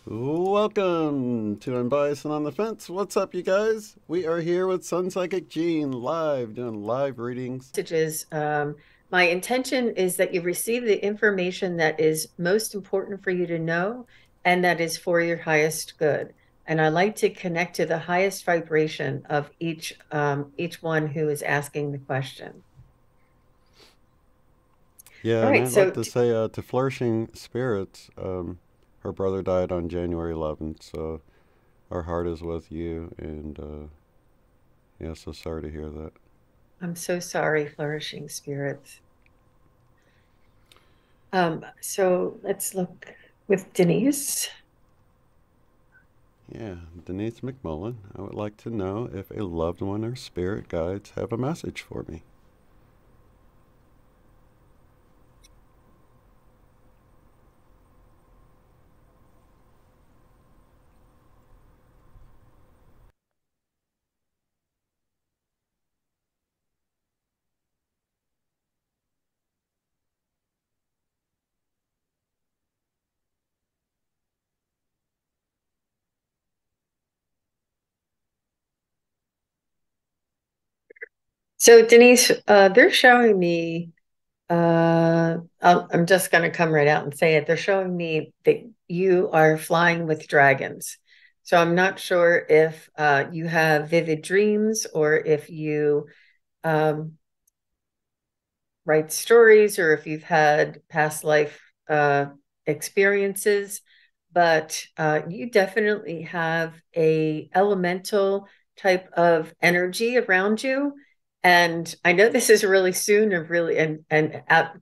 Welcome to Unbiased and on the Fence. What's up, you guys? We are here with SunPsychic Jean live, doing live readings. Messages. My intention is that you receive the information that is most important for you to know and that is for your highest good. And I like to connect to the highest vibration of each one who is asking the question. Yeah, All and right, I'd like so to say to Flourishing Spirits, her brother died on January 11th, so our heart is with you, and yeah, so sorry to hear that. I'm so sorry, flourishing spirits. So let's look with Denise. Yeah, Denise McMullen, I would like to know if a loved one or spirit guides have a message for me. So Denise, they're showing me I'm just going to come right out and say it. They're showing me that you are flying with dragons. So I'm not sure if you have vivid dreams or if you um, write stories or if you've had past life experiences, but you definitely have a elemental type of energy around you. And I know this is really soon or really and out,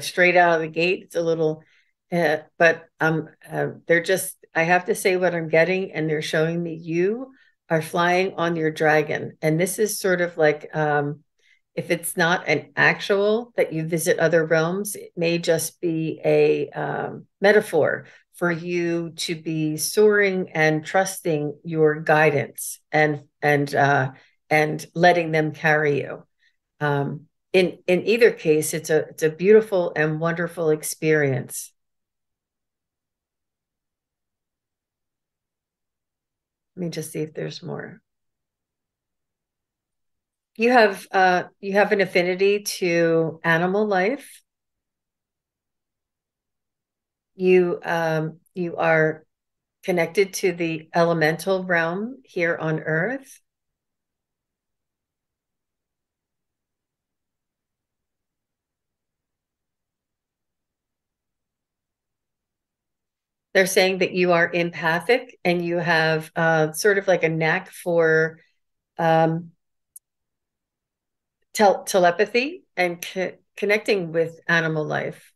straight out of the gate, it's a little but they're just I have to say what I'm getting, and they're showing me you are flying on your dragon. And this is sort of like if it's not an actual that you visit other realms, it may just be a metaphor for you to be soaring and trusting your guidance and letting them carry you. In either case, it's a beautiful and wonderful experience. Let me just see if there's more. You have an affinity to animal life. You are connected to the elemental realm here on Earth. They're saying that you are empathic and you have sort of like a knack for um, telepathy and connecting with animal life.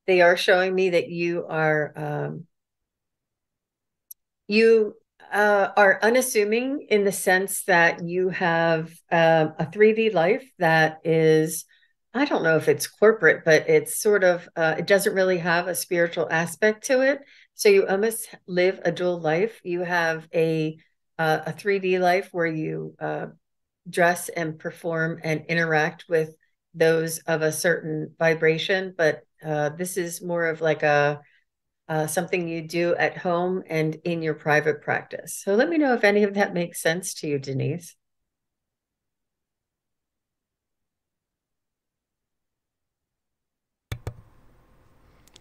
They are showing me that you are unassuming in the sense that you have a 3D life that is, I don't know if it's corporate, but it's sort of, it doesn't really have a spiritual aspect to it. So you almost live a dual life. You have a 3D life where you dress and perform and interact with those of a certain vibration, but this is more of like a something you do at home and in your private practice. So let me know if any of that makes sense to you, Denise.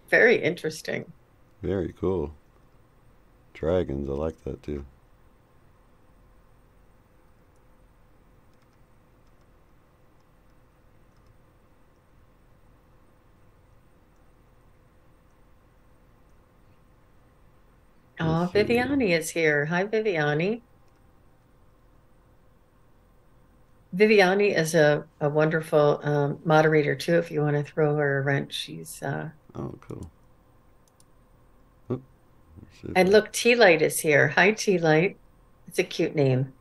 Very interesting. Very cool. Dragons, I like that too. Let's Oh, see. Viviani is here. Hi, Viviani. Viviani is a wonderful moderator too. If you want to throw her a wrench, she's Oh, cool. Oop, let's see if and look, Tea Light is here. Hi, Tea Light. It's a cute name.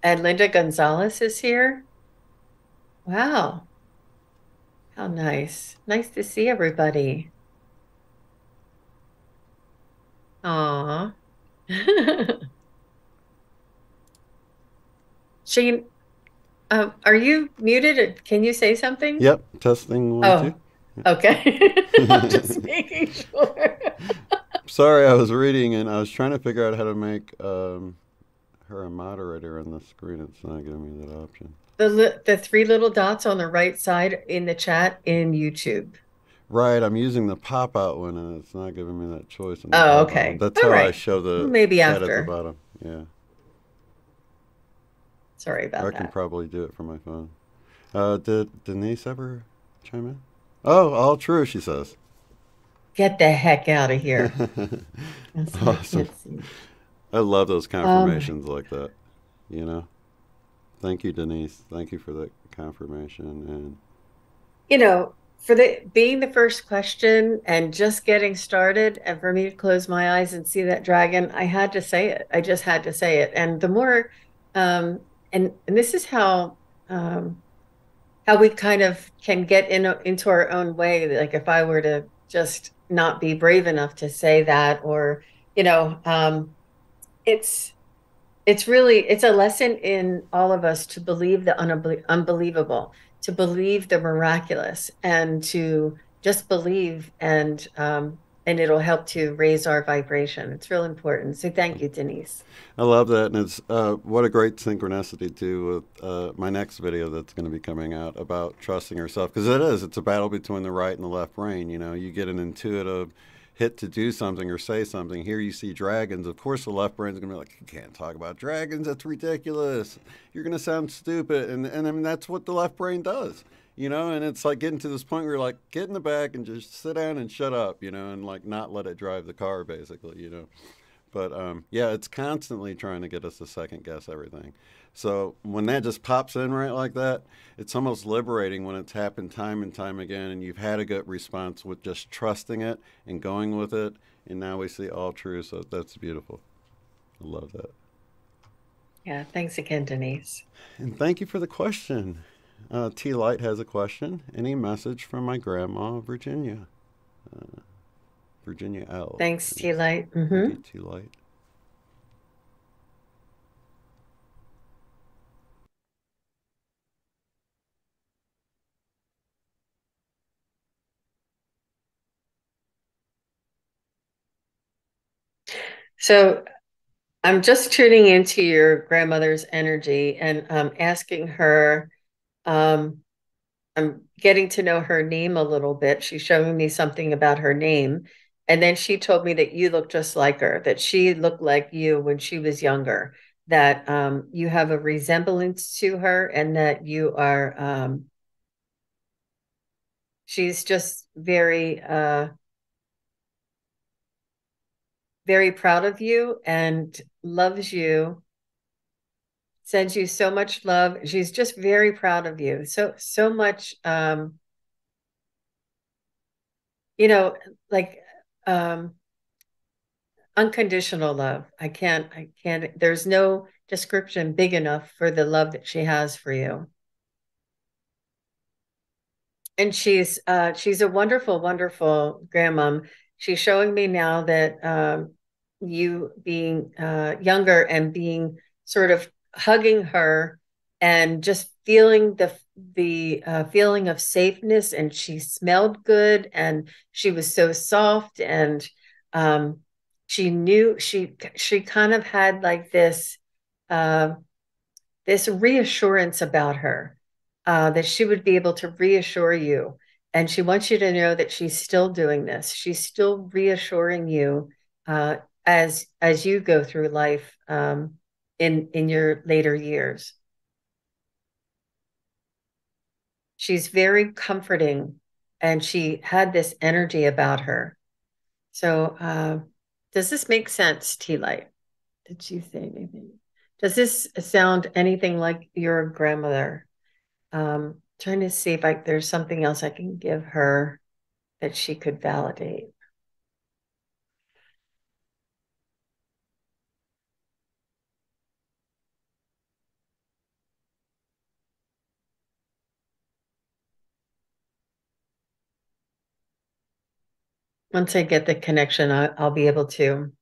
And Linda Gonzalez is here. Wow, how nice. Nice to see everybody. Aw. Shane, are you muted? Can you say something? Yep, testing one, two. Oh, okay. I'm just making sure. Sorry, I was reading and I was trying to figure out how to make her a moderator on the screen. It's not giving me that option. The three little dots on the right side in the chat in YouTube. Right, I'm using the pop out one and it's not giving me that choice in the Oh, pop out one. okay. That's All how I right. show Well, the maybe chat at the after. bottom. Yeah. Sorry Or about I can that. probably do it from my phone. Did Denise ever chime in? Oh, all true, she says. Get the heck out of here. Yes, I Awesome. can't see. I love those Oh my. confirmations like that. You know? Thank you, Denise. Thank you for that confirmation. And For the being the first question and just getting started, and for me to close my eyes and see that dragon, I had to say it. I just had to say it. And the more, and this is how we kind of can get into our own way. Like if I were to just not be brave enough to say that, or you know, it's it's a lesson in all of us to believe the unbelievable, to believe the miraculous, and to just believe, and it'll help to raise our vibration. It's real important. So thank you, Denise. I love that. And it's what a great synchronicity, too, with my next video that's going to be coming out about trusting yourself. Because it is, it's a battle between the right and the left brain. You know, you get an intuitive hit to do something or say something. Here you see dragons. Of course, the left brain's going to be like, you can't talk about dragons. That's ridiculous. You're going to sound stupid. And I mean, that's what the left brain does. You know, and it's like getting to this point where you're like, get in the back and just sit down and shut up, you know, and like not let it drive the car, basically, you know. But yeah, it's constantly trying to get us to second guess everything. So when that just pops in right like that, it's almost liberating when it's happened time and time again, and you've had a good response with just trusting it and going with it. And now we see all true. So that's beautiful. I love that. Yeah, thanks again, Denise. And thank you for the question. T Light has a question. Any message from my grandma, Virginia? Uh, Virginia L. Thanks, T Is. Light. Thank you, T Light. So I'm just tuning into your grandmother's energy and asking her. Um, I'm getting to know her name a little bit. She's showing me something about her name. And then she told me that you look just like her, that she looked like you when she was younger, that you have a resemblance to her, and that she's just very proud of you and loves you, sends you so much love. She's just very proud of you. So much, you know, like, um, unconditional love. I can't, there's no description big enough for the love that she has for you. And she's a wonderful, wonderful grandmom. She's showing me now that you being younger and being sort of hugging her and just feeling the feeling of safeness. And she smelled good, and she was so soft, and um, she knew she kind of had like uh, this reassurance about her, that she would be able to reassure you. And she wants you to know that she's still doing this. She's still reassuring you uh, as you go through life, in your later years. She's very comforting, and she had this energy about her. So, does this make sense, Tea Light? Did she say anything? Does this sound anything like your grandmother? Trying to see if there's something else I can give her that she could validate. Once I get the connection, I'll be able to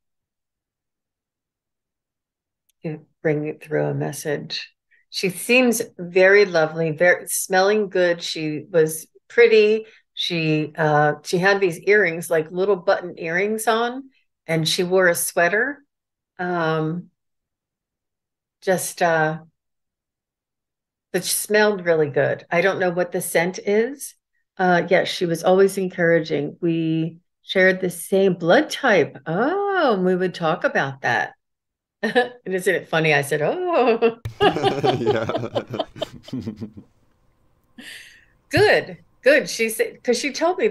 bring it through a message. She seems very lovely, very smelling good. She was pretty. She had these earrings, like little button earrings on, and she wore a sweater. Um, just but she smelled really good. I don't know what the scent is. Yes, she was always encouraging. We shared the same blood type. Oh, and we would talk about that. And isn't it funny? I said, "Oh." Yeah. Good, good. She said, because she told me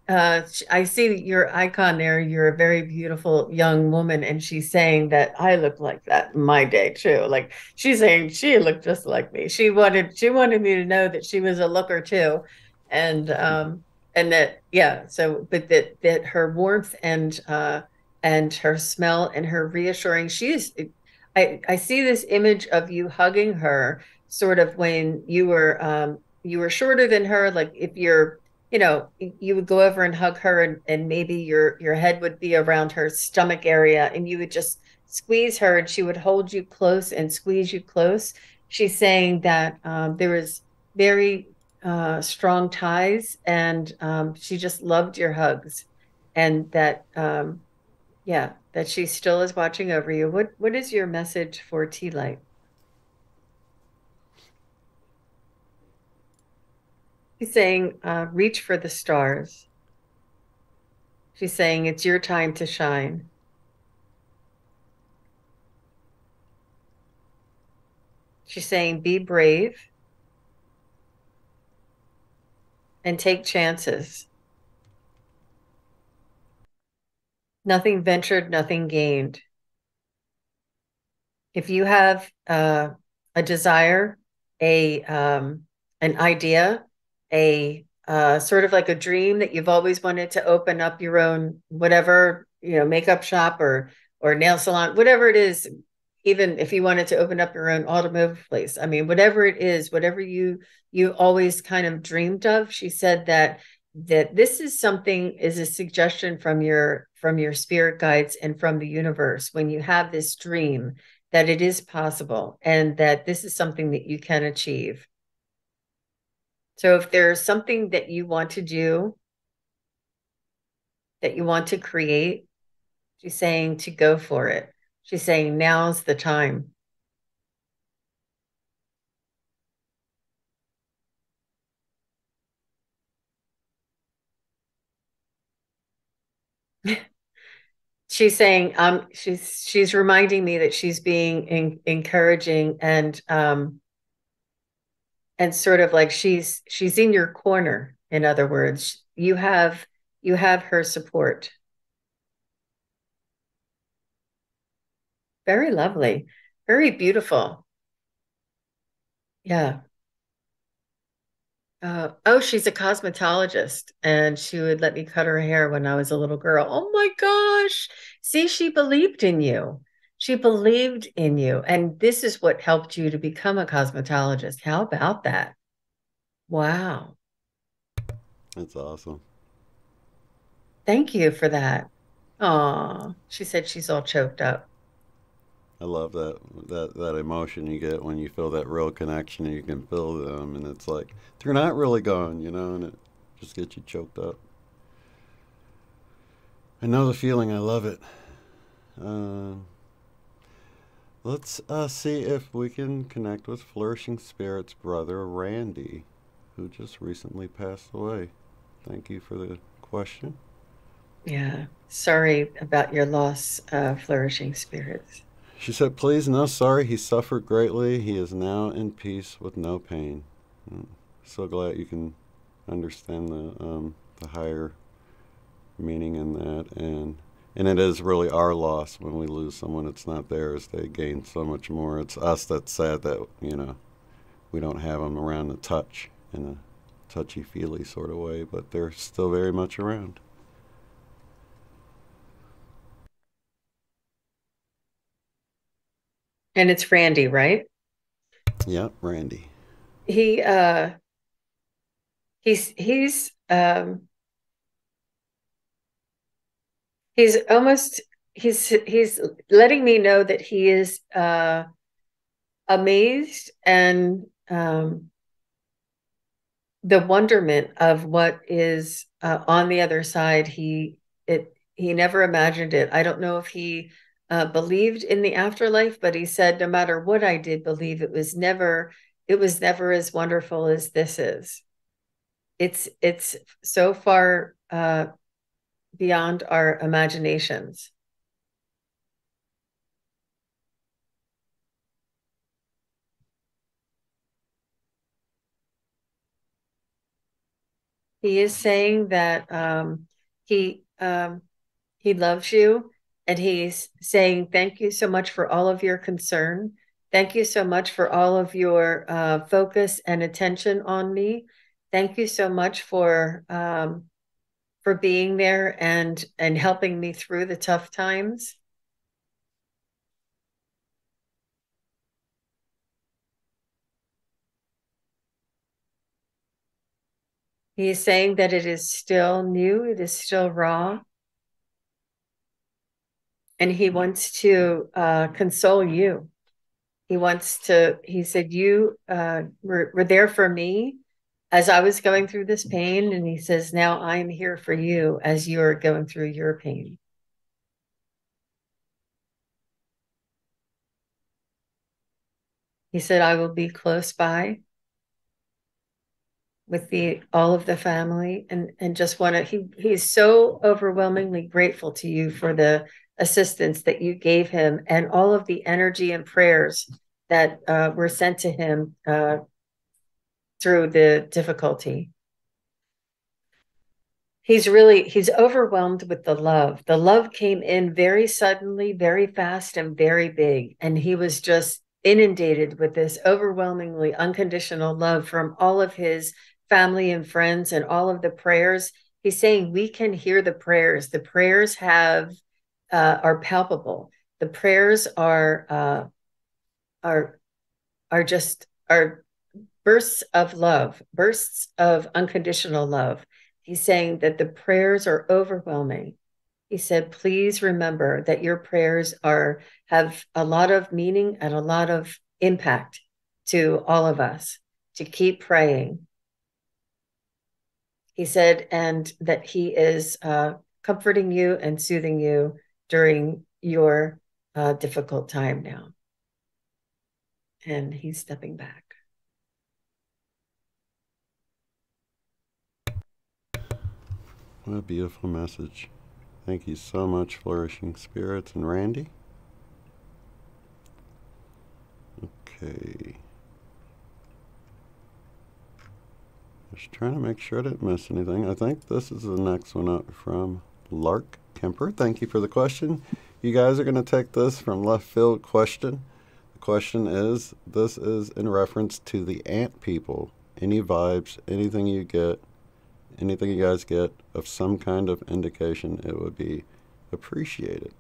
I see your icon there. You're a very beautiful young woman, and she's saying that I look like that in my day too. Like she's saying she looked just like me. She wanted me to know that she was a looker too, and that yeah. So, but that her warmth and her smell and her reassuring. I see this image of you hugging her sort of when you were shorter than her, like if you're, you would go over and hug her, and maybe your head would be around her stomach area, and you would just squeeze her, and she would hold you close and squeeze you close. She's saying that there was very strong ties, and she just loved your hugs, and that yeah, that she still is watching over you. What is your message for Tea Light? She's saying, reach for the stars. She's saying, it's your time to shine. She's saying, be brave and take chances. Nothing ventured, nothing gained. If you have a desire, an idea, a sort of like a dream that you've always wanted to open up your own whatever, makeup shop or nail salon, whatever it is, even if you wanted to open up your own automotive place. I mean, whatever it is, whatever you always kind of dreamed of, she said that this is something, is a suggestion from your spirit guides and from the universe when you have this dream, that it is possible and that this is something that you can achieve. So if there's something that you want to do, that you want to create, she's saying to go for it. She's saying now's the time. She's saying she's reminding me that she's being encouraging and sort of like she's in your corner. In other words, you have her support. Very lovely, very beautiful. Yeah. Oh, she's a cosmetologist, and she would let me cut her hair when I was a little girl. Oh my gosh. See, she believed in you. She believed in you. And this is what helped you to become a cosmetologist. How about that? Wow. That's awesome. Thank you for that. Oh, she said she's all choked up. I love that emotion you get when you feel that real connection and you can feel them, and it's like they're not really gone, and it just gets you choked up. I know the feeling. I love it. Uh, let's see if we can connect with Flourishing Spirit's brother Randy, who just recently passed away. Thank you for the question. Yeah. Sorry about your loss, flourishing spirits. She said, "Please, no, sorry. He suffered greatly. He is now in peace with no pain." So glad you can understand the higher meaning in that, and it is really our loss when we lose someone. It's not theirs. They gain so much more. It's us that's sad that we don't have them around to touch in a touchy feely sort of way, but they're still very much around. And it's Randy, right? Yep, Randy. He he's almost he's letting me know that he is amazed and the wonderment of what is on the other side. He never imagined it. I don't know if he believed in the afterlife, but he said, no matter what I did believe, it was never as wonderful as this is. It's so far beyond our imaginations. He is saying that he loves you, and he's saying thank you so much for all of your concern. Thank you so much for all of your focus and attention on me. Thank you so much for being there and helping me through the tough times. He is saying that it is still new, it is still raw, and he wants to console you. He said, you were there for me as I was going through this pain. And he says, now I am here for you as you're going through your pain. He said, I will be close by with all of the family, and just want to, he's so overwhelmingly grateful to you for the assistance that you gave him and all of the energy and prayers that were sent to him through the difficulty. He's overwhelmed with the love. The love came in very suddenly, very fast, and very big. And he was just inundated with this overwhelmingly unconditional love from all of his family and friends and all of the prayers. He's saying we can hear the prayers. The prayers are palpable. The prayers are just bursts of love, bursts of unconditional love. He's saying that the prayers are overwhelming. He said, please remember that your prayers have a lot of meaning and a lot of impact to all of us, to keep praying. He said, and that he is comforting you and soothing you during your difficult time now. And he's stepping back. What a beautiful message. Thank you so much, Flourishing Spirits and Randy. Okay. Just trying to make sure I didn't miss anything. I think this is the next one up from Lark Kemper. Thank you for the question. You guys are going to take this from left field question. The question is, this is in reference to the ant people. Any vibes, anything you get, anything you guys get of some kind of indication, it would be appreciated.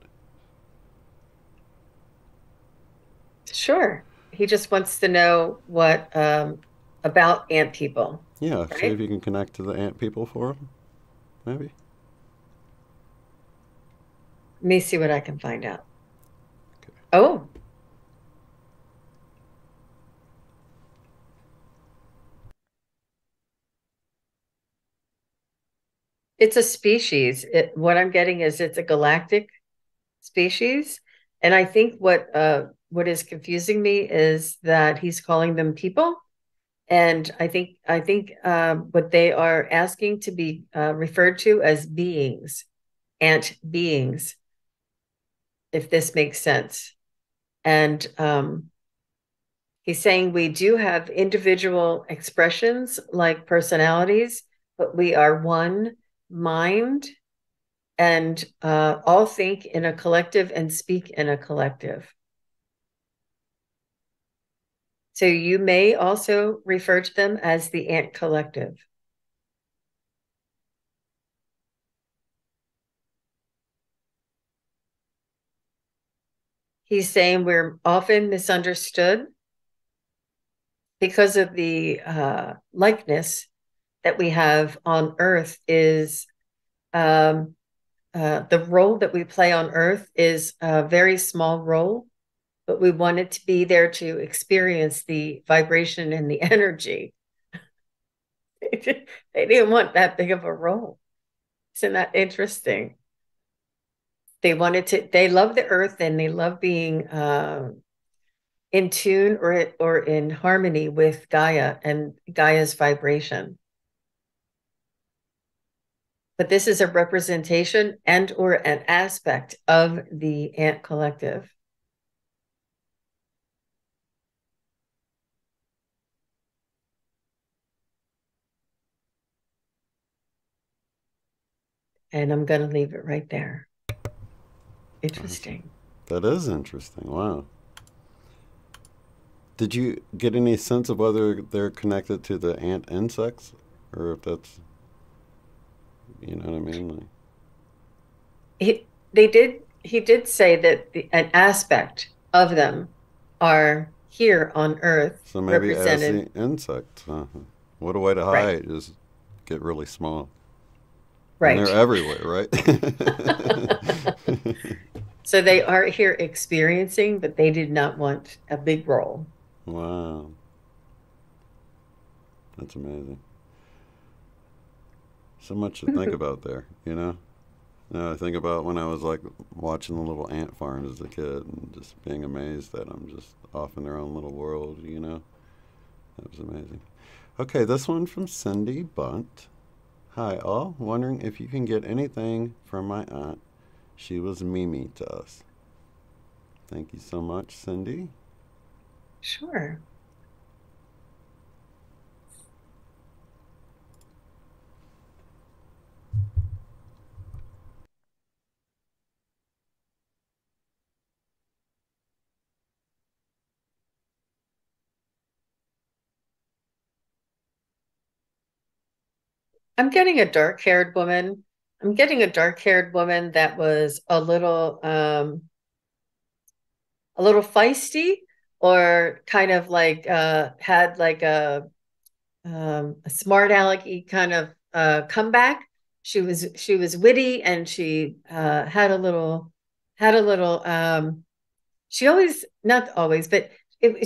Sure. He just wants to know what about ant people. Yeah, right? see if you can connect to the ant people for him, maybe. Let me see what I can find out. Okay. Oh. It's a species. What I'm getting is it's a galactic species. And I think what is confusing me is that he's calling them people. And I think what they are asking to be referred to as beings, ant beings, if this makes sense. And he's saying we do have individual expressions like personalities, but we are one mind and all think in a collective and speak in a collective. So you may also refer to them as the ant collective. He's saying we're often misunderstood because of the likeness that we have on Earth is the role that we play on Earth is a very small role. but we wanted to be there to experience the vibration and the energy. They didn't want that big of a role. Isn't that interesting? They love the earth and they love being in tune or in harmony with Gaia and Gaia's vibration. But this is a representation and or an aspect of the ant collective. And I'm going to leave it right there. Interesting. That is interesting. Wow. Did you get any sense of whether they're connected to the ant insects, or if that's, you know what I mean? Like, He did say that an aspect of them are here on Earth so maybe as represented. the insects. What a way to Right, hide is get really small. And they're right. everywhere, right? So they are here experiencing, but they did not want a big role. Wow. That's amazing. So much to think about there, you know? Now I think about when I was like watching the little ant farms as a kid and just being amazed that I'm just off in their own little world, you know? That was amazing. Okay, this one from Cindy Bunt. Hi, all. Wondering if you can get anything from my aunt. She was Mimi to us. Thank you so much, Cindy. Sure. I'm getting a dark-haired woman. I'm getting a dark-haired woman that was a little feisty or kind of like had like a smart alecky kind of comeback. She was witty and she had a little she always, not always, but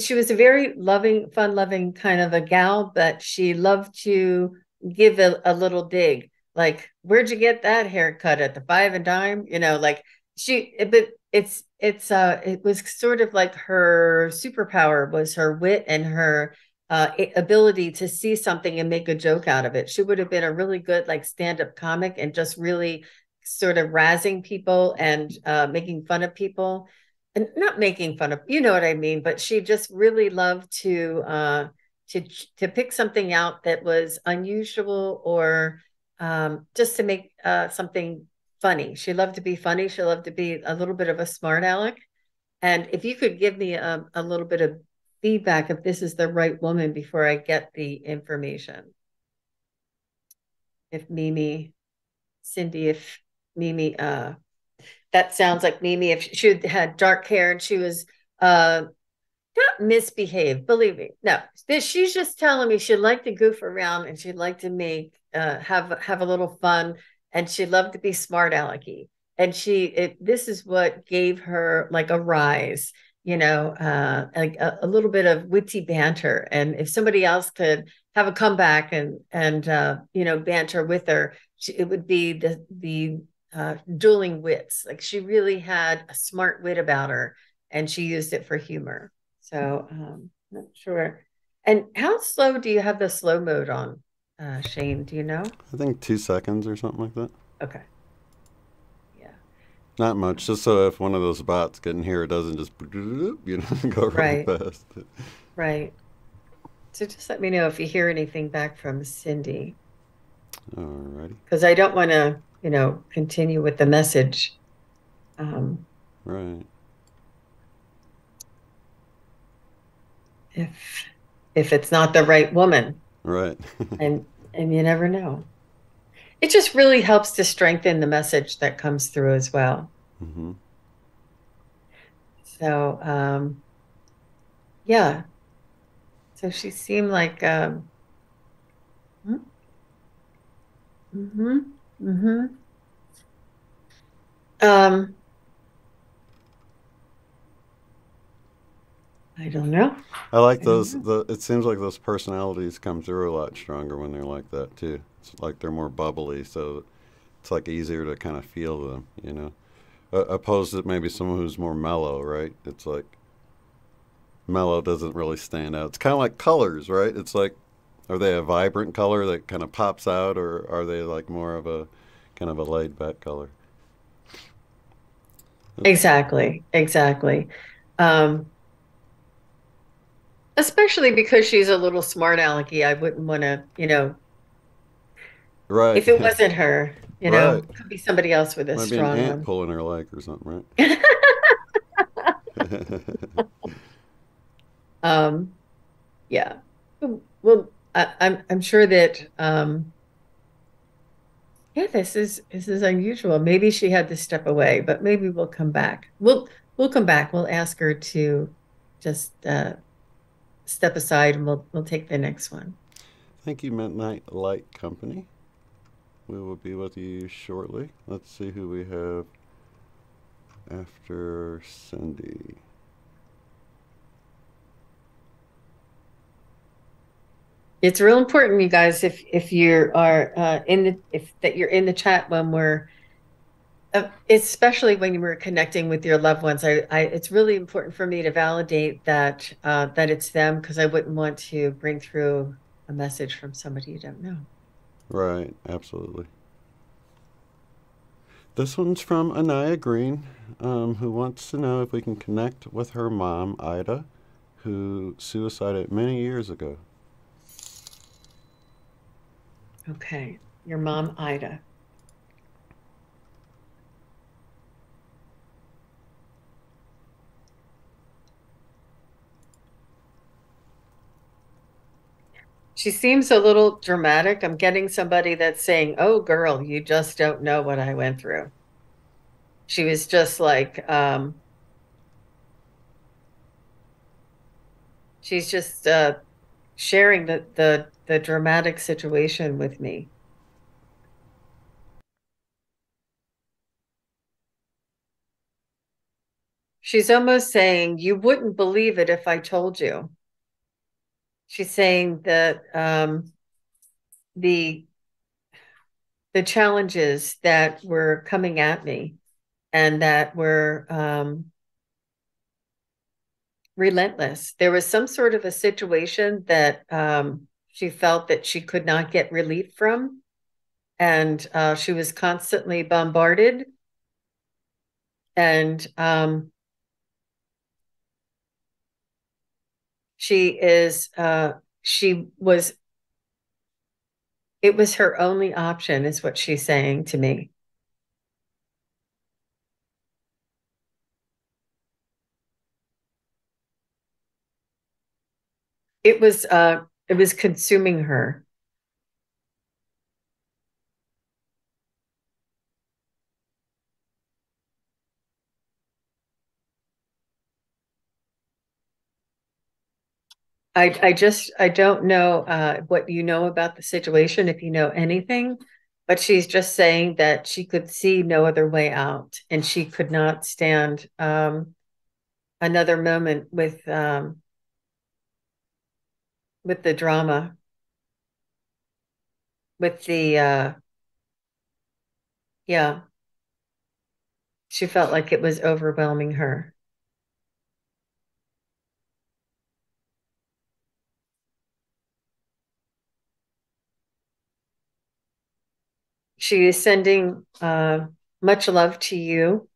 she was a very loving, fun loving kind of a gal, but she loved to give a little dig. Like, where'd you get that haircut at the five and dime? You know, like but it was sort of like her superpower was her wit and her ability to see something and make a joke out of it. She would have been a really good like stand-up comic and just really sort of razzing people and making fun of people and not making fun of, you know what I mean, but she just really loved to to pick something out that was unusual or just to make something funny. She loved to be funny. She loved to be a little bit of a smart aleck. And if you could give me a little bit of feedback if this is the right woman before I get the information. If Mimi, Cindy, if Mimi, that sounds like Mimi. If she had dark hair and she was not misbehaved, believe me. No, she's just telling me she'd like to goof around and she'd like to make have a little fun and she loved to be smart alecky. And this is what gave her like a rise, you know, like a little bit of witty banter. And if somebody else could have a comeback and you know banter with her, it would be the dueling wits. Like she really had a smart wit about her, and she used it for humor. So not sure. And how slow do you have the slow mode on, Shane? Do you know? I think 2 seconds or something like that. Okay. Yeah. Not much, just so if one of those bots get in here, it doesn't just, you know, go really Right. fast. Right. So just let me know if you hear anything back from Cindy, Alrighty. because I don't want to, you know, continue with the message. Um, Right. if if it's not the right woman, Right. and and you never know. It just really helps to strengthen the message that comes through as well. Mm-hmm. So yeah. So she seemed like mm-hmm, mm-hmm. Um I don't know. I like I don't those. know. It seems like those personalities come through a lot stronger when they're like that too. It's like they're more bubbly, so it's like easier to kind of feel them, you know. Opposed to maybe someone who's more mellow, right? It's like mellow doesn't really stand out. It's kind of like colors, right? It's like, are they a vibrant color that kind of pops out, or are they like more of a kind of a laid back color? Exactly. Exactly. Um, Especially because she's a little smart alecky. I wouldn't want to, Right, if it wasn't her, right. it could be somebody else with a Might be an strong ant one. pulling her leg or something, right? Um, yeah. Well, I'm sure that yeah, this is unusual. Maybe she had to step away, but maybe we'll come back. We'll come back. We'll ask her to just step aside and we'll take the next one. Thank you, Midnight Light Company. We will be with you shortly. Let's see who we have after Cindy. It's real important, you guys, if you are in the if that you're in the chat when we're especially when you were connecting with your loved ones. It's really important for me to validate that it's them because I wouldn't want to bring through a message from somebody you don't know. Right, absolutely. This one's from Anaya Green, who wants to know if we can connect with her mom, Ida, who suicided many years ago. Okay, your mom, Ida. She seems a little dramatic. I'm getting somebody that's saying, "Oh, girl, you just don't know what I went through." She was just like, she's just sharing the dramatic situation with me. She's almost saying, "You wouldn't believe it if I told you." She's saying that the the challenges that were coming at me and that were relentless. There was some sort of a situation that she felt that she could not get relief from, and she was constantly bombarded. And she is, she was, it was her only option, is what she's saying to me. It was consuming her. I don't know what you know about the situation, if you know anything, but she's just saying that she could see no other way out, and she could not stand another moment with the drama, with the yeah, she felt like it was overwhelming her. She is sending much love to you.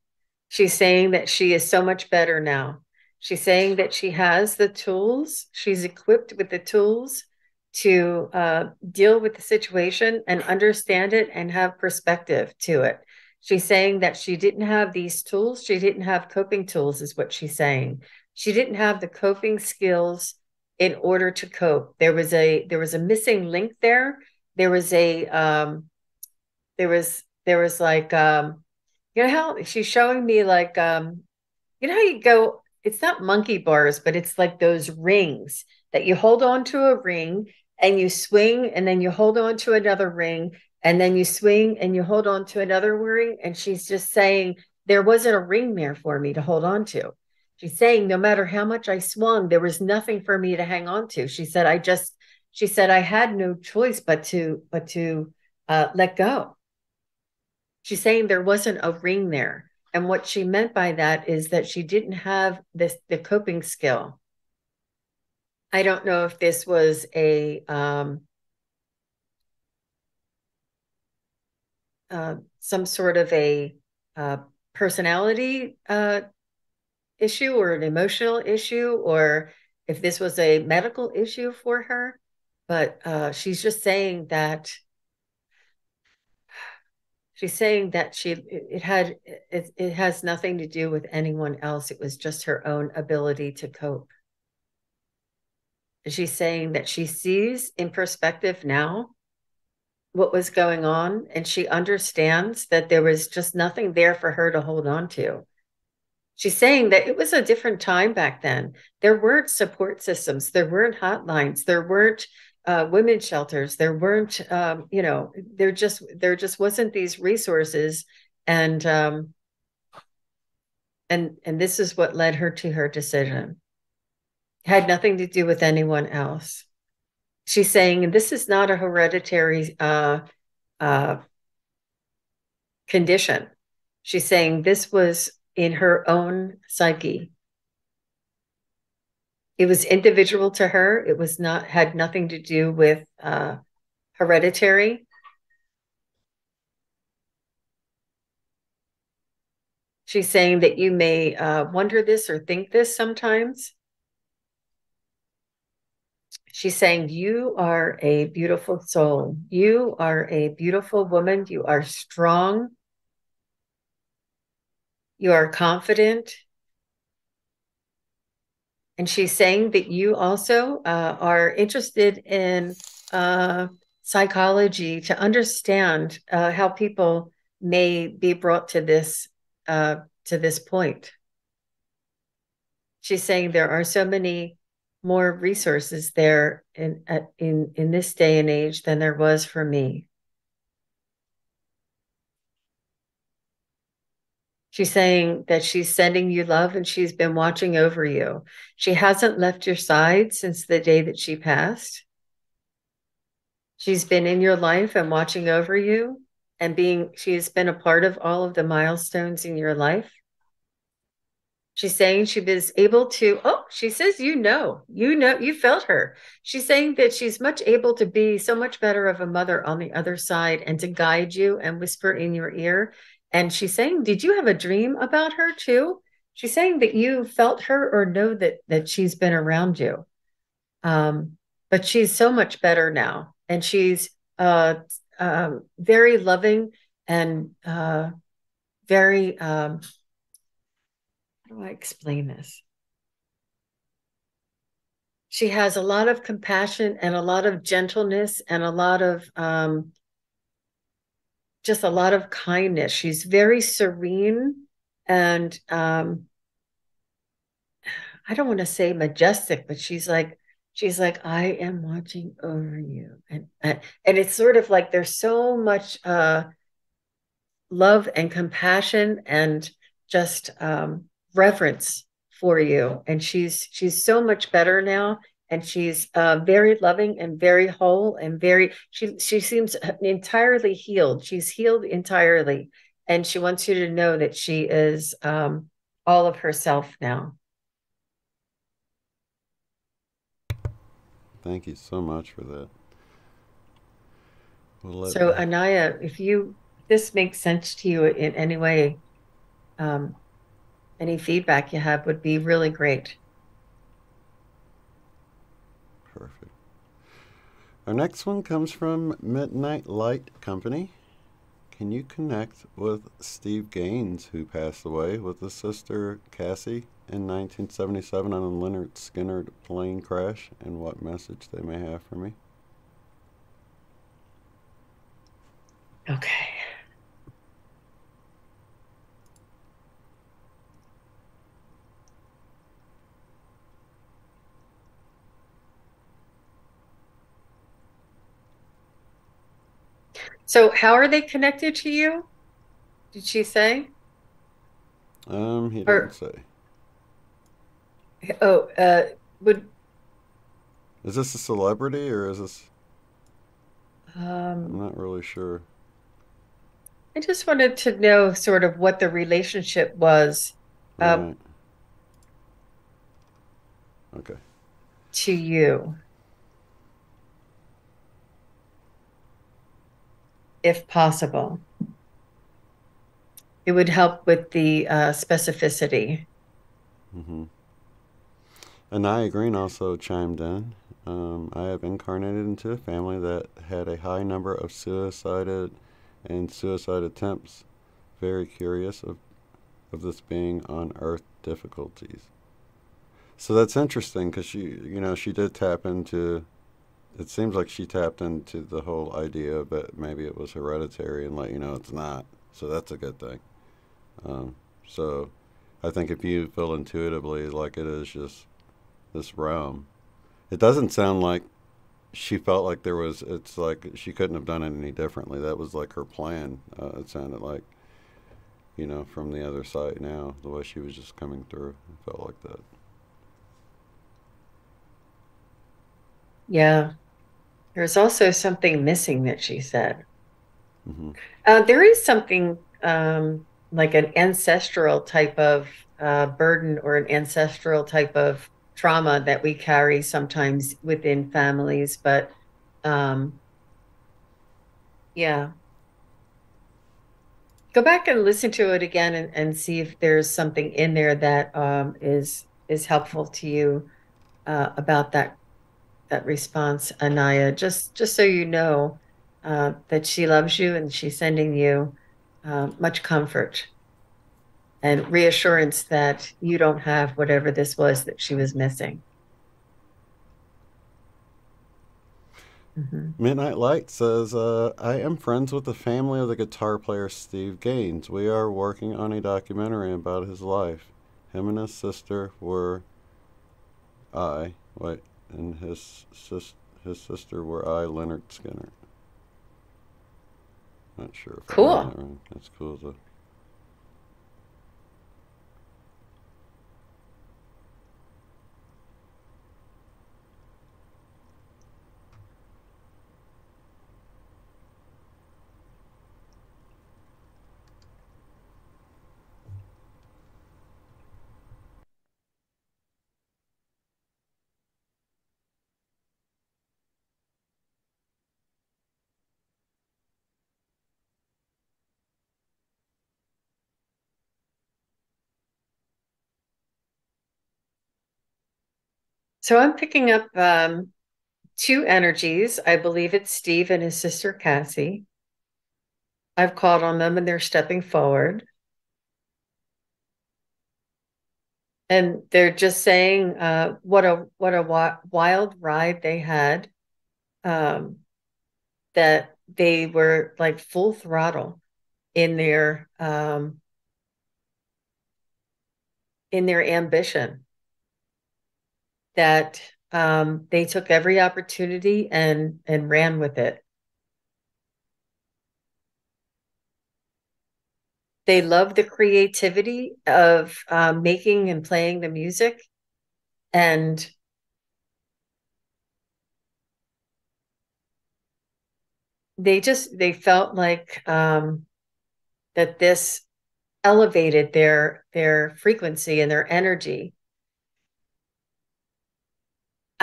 She's saying that she is so much better now. She's saying that she has the tools, she's equipped with the tools to deal with the situation and understand it and have perspective to it. She's saying that she didn't have these tools. She didn't have coping tools, is what she's saying. She didn't have the coping skills in order to cope. There was a missing link there. There was a there was like how she's showing me like how you go, it's not monkey bars, but it's like those rings that you hold on to a ring and you swing and then you hold on to another ring and then you swing and you hold on to another ring, and she's just saying there wasn't a ring there for me to hold on to. She's saying no matter how much I swung, there was nothing for me to hang on to. She said I had no choice but to let go. She's saying there wasn't a ring there. And what she meant by that is that she didn't have the coping skill. I don't know if this was a some sort of a uh, personality issue or an emotional issue, or if this was a medical issue for her. But she's saying that it has nothing to do with anyone else. It was just her own ability to cope. She's saying that she sees in perspective now what was going on, and she understands that there was just nothing there for her to hold on to. She's saying that it was a different time back then. There weren't support systems, there weren't hotlines, there weren't women's shelters, there weren't, there just wasn't these resources, and and this is what led her to her decision. It had nothing to do with anyone else. She's saying this is not a hereditary uh, condition. She's saying this was in her own psyche. It was individual to her. It was not had nothing to do with hereditary. She's saying that you may wonder this or think this sometimes. She's saying you are a beautiful soul. You are a beautiful woman. You are strong. You are confident. And she's saying that you also are interested in psychology to understand how people may be brought to this point. She's saying there are so many more resources there in this day and age than there was for me. She's saying that she's sending you love and she's been watching over you. She hasn't left your side since the day that she passed. She's been in your life and watching over you and she's been a part of all of the milestones in your life. She's saying she was able to, oh, she says, you felt her. She's saying that she's much able to be so much better of a mother on the other side and to guide you and whisper in your ear. And she's saying, did you have a dream about her too? She's saying that you felt her or know that she's been around you. But she's so much better now. And she's very loving and very, how do I explain this? She has a lot of compassion and a lot of gentleness and a lot of just a lot of kindness. She's very serene and I don't want to say majestic, but she's like I am watching over you, and it's sort of like there's so much love and compassion and just reverence for you. And she's so much better now. And she's very loving and very whole and she seems entirely healed. She's healed entirely. And she wants you to know that she is all of herself now. Thank you so much for that. So Anaya, if this makes sense to you in any way, um, any feedback you have would be really great. Perfect. Our next one comes from Midnight Light Company. Can you connect with Steve Gaines, who passed away with his sister Cassie in 1977 on a Leonard Skinner plane crash, and what message they may have for me? Okay. So how are they connected to you? Did she say? He didn't Or say. Oh, would Is this a celebrity or is this? I'm um, not really sure. I just wanted to know sort of what the relationship was uh, Right. Okay. to you, if possible. It would help with the specificity. Mm-hmm. Anaya Green also chimed in. I have incarnated into a family that had a high number of suicided and suicide attempts. Very curious of this being on Earth difficulties. So that's interesting because she did tap into. It seems like she tapped into the whole idea, but maybe it was hereditary and let you know it's not. So that's a good thing. Um, so I think if you feel intuitively like it is just this realm, it doesn't sound like she felt like there was. It's like she couldn't have done it any differently. That was like her plan. It sounded like from the other side now, the way she was just coming through. It felt like that. Yeah. There's also something missing that she said. Mm-hmm. There is something like an ancestral type of burden or an ancestral type of trauma that we carry sometimes within families. But um, yeah, go back and listen to it again and see if there's something in there that is helpful to you about that response, Anaya. Just so you know that she loves you and she's sending you much comfort and reassurance that you don't have whatever this was that she was missing. Mhm. Midnight Light says, I am friends with the family of the guitar player Steve Gaines. We are working on a documentary about his life. Him and his sister were I, wait, and his sister were I, Leonard Skinner. Not sure if I'm reading Cool. that wrong. That's cool though. So I'm picking up two energies. I believe it's Steve and his sister Cassie. I've called on them and they're stepping forward. And they're just saying what a wild ride they had. Um, that they were like full throttle in their ambition. That they took every opportunity and ran with it. They love the creativity of making and playing the music, and they felt like that this elevated their frequency and their energy.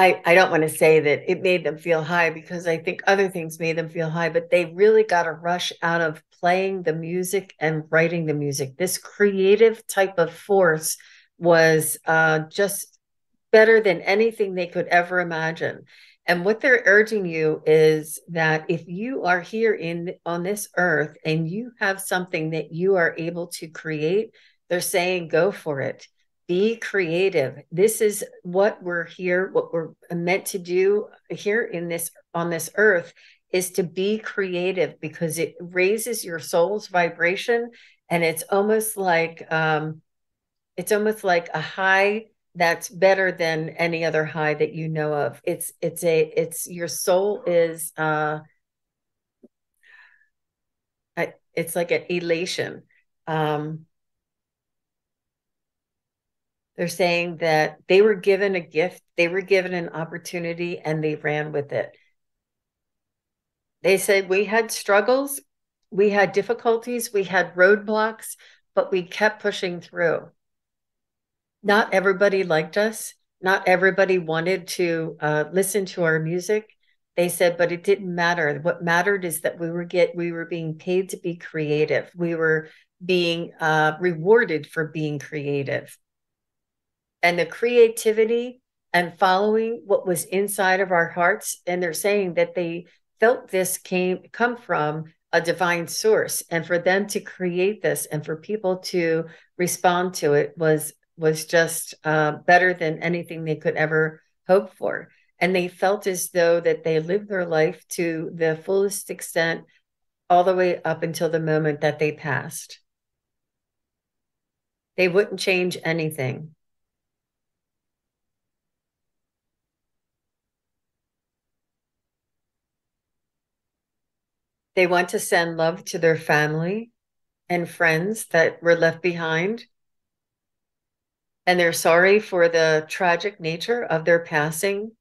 I don't want to say that it made them feel high because I think other things made them feel high, but they really got a rush out of playing the music and writing the music. This creative type of force was just better than anything they could ever imagine. And what they're urging you is that if you are here in on this earth and you have something that you are able to create, they're saying go for it. Be creative. This is what we're here, what we're meant to do here in this on this earth is to be creative because it raises your soul's vibration and it's almost like a high that's better than any other high that you know of. It's your soul is it's like an elation. Um They're saying that they were given a gift, they were given an opportunity, and they ran with it. They said we had struggles, we had difficulties, we had roadblocks, but we kept pushing through. Not everybody liked us. Not everybody wanted to listen to our music. They said, but it didn't matter. What mattered is that we were being paid to be creative. We were being rewarded for being creative, and the creativity and following what was inside of our hearts. And they're saying that they felt this come from a divine source, and for them to create this and for people to respond to it was just better than anything they could ever hope for. And they felt as though that they lived their life to the fullest extent, all the way up until the moment that they passed. They wouldn't change anything. They want to send love to their family and friends that were left behind. And they're sorry for the tragic nature of their passing.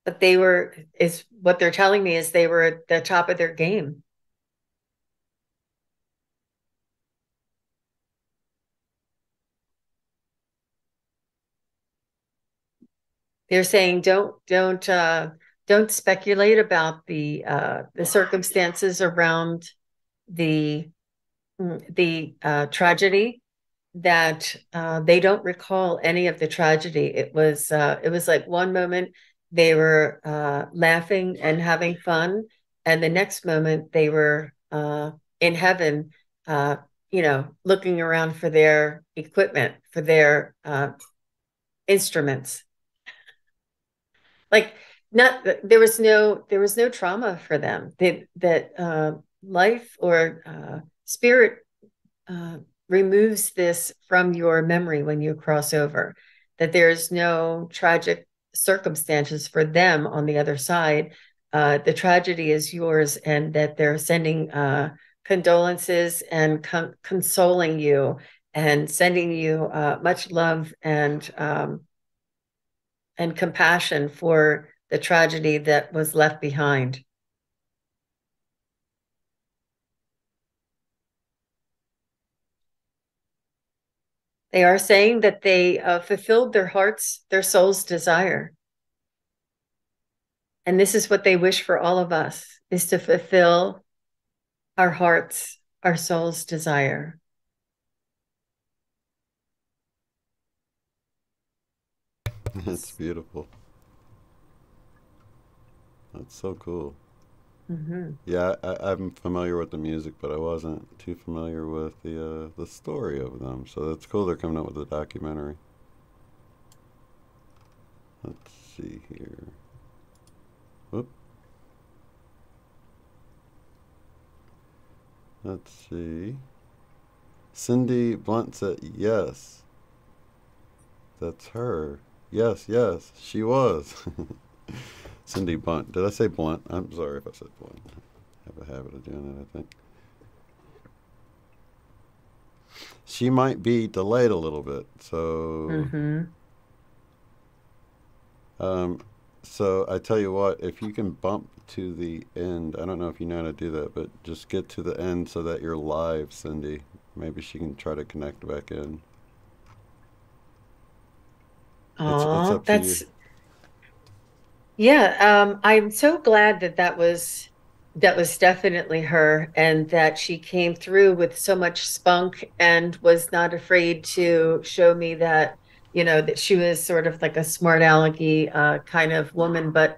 But is what they're telling me is they were at the top of their game. They're saying don't speculate about the circumstances around the the tragedy, that they don't recall any of the tragedy. It was like one moment they were laughing and having fun, and the next moment they were in heaven, uh, looking around for their equipment, for their instruments. Like, not there was no trauma for them. That life or spirit uh, removes this from your memory when you cross over, that there's no tragic circumstances for them on the other side. The tragedy is yours, and that they're sending condolences and consoling you and sending you much love and compassion for the tragedy that was left behind. They are saying that they fulfilled their heart's, their soul's desire. And this is what they wish for all of us, is to fulfill our heart's, our soul's desire. That's beautiful. That's so cool. Mm-hmm. Yeah, I'm familiar with the music, but I wasn't too familiar with the story of them. So that's cool. They're coming out with a documentary. Let's see here. Whoop. Let's see. Cindy Blunt said yes. That's her. Yes, yes, she was. Cindy Blunt. Did I say Blunt? I'm sorry if I said Blunt. I have a habit of doing that, I think. She might be delayed a little bit. Mm-hmm. Um, so I tell you what, if you can bump to the end, I don't know if you know how to do that, but just get to the end so that you're live, Cindy. Maybe she can try to connect back in. It's Oh, up to you. that's yeah. I'm so glad that that was definitely her, and that she came through with so much spunk and was not afraid to show me that, that she was sort of like a smart alecky kind of woman. But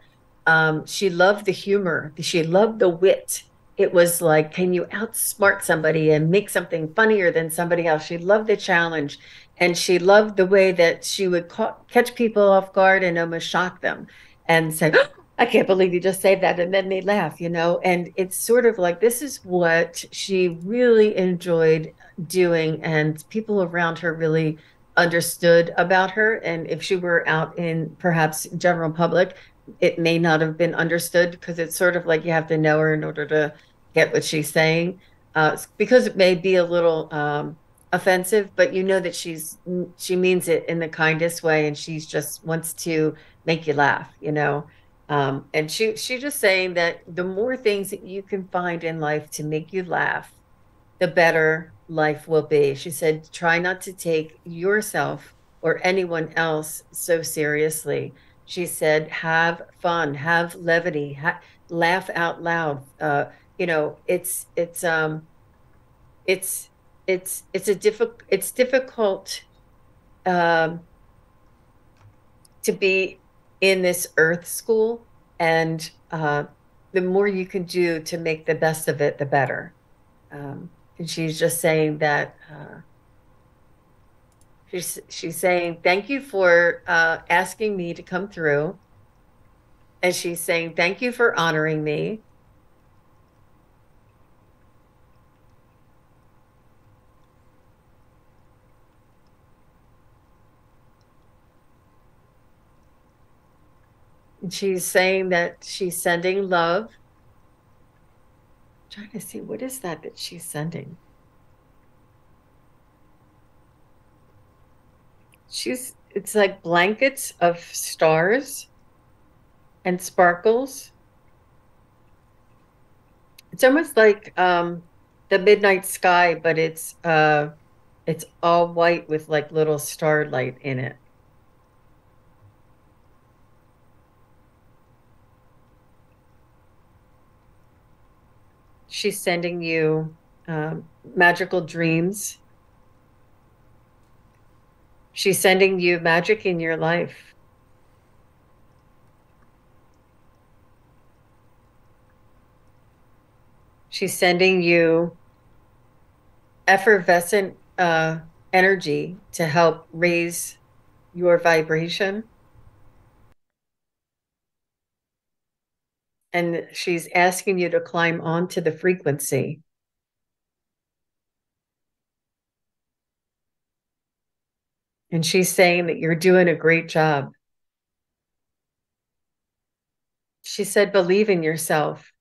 she loved the humor. She loved the wit. It was like, can you outsmart somebody and make something funnier than somebody else? She loved the challenge, and she loved the way that she would catch people off guard and almost shock them and say, I can't believe you just said that. And then they laugh, and it's sort of like this is what she really enjoyed doing. And people around her really understood about her. And if she were out in perhaps general public, it may not have been understood, because it's sort of like you have to know her in order to get what she's saying. Because it may be a little offensive, but you know that she means it in the kindest way, and she's just wants to make you laugh, you know. And she just saying that the more things that you can find in life to make you laugh, the better life will be. She said, try not to take yourself or anyone else so seriously. She said, have fun, have levity, laugh out loud. You know, it's it's difficult um, to be in this earth school, and the more you can do to make the best of it, the better. And she's just saying that she's saying thank you for asking me to come through, and she's saying thank you for honoring me. And she's saying that she's sending love. I'm trying to see what is that she's sending. It's like blankets of stars and sparkles. It's almost like the midnight sky, but it's all white with like little starlight in it. She's sending you magical dreams. She's sending you magic in your life. She's sending you effervescent energy to help raise your vibration. And she's asking you to climb onto the frequency. And she's saying that you're doing a great job. She said, believe in yourself.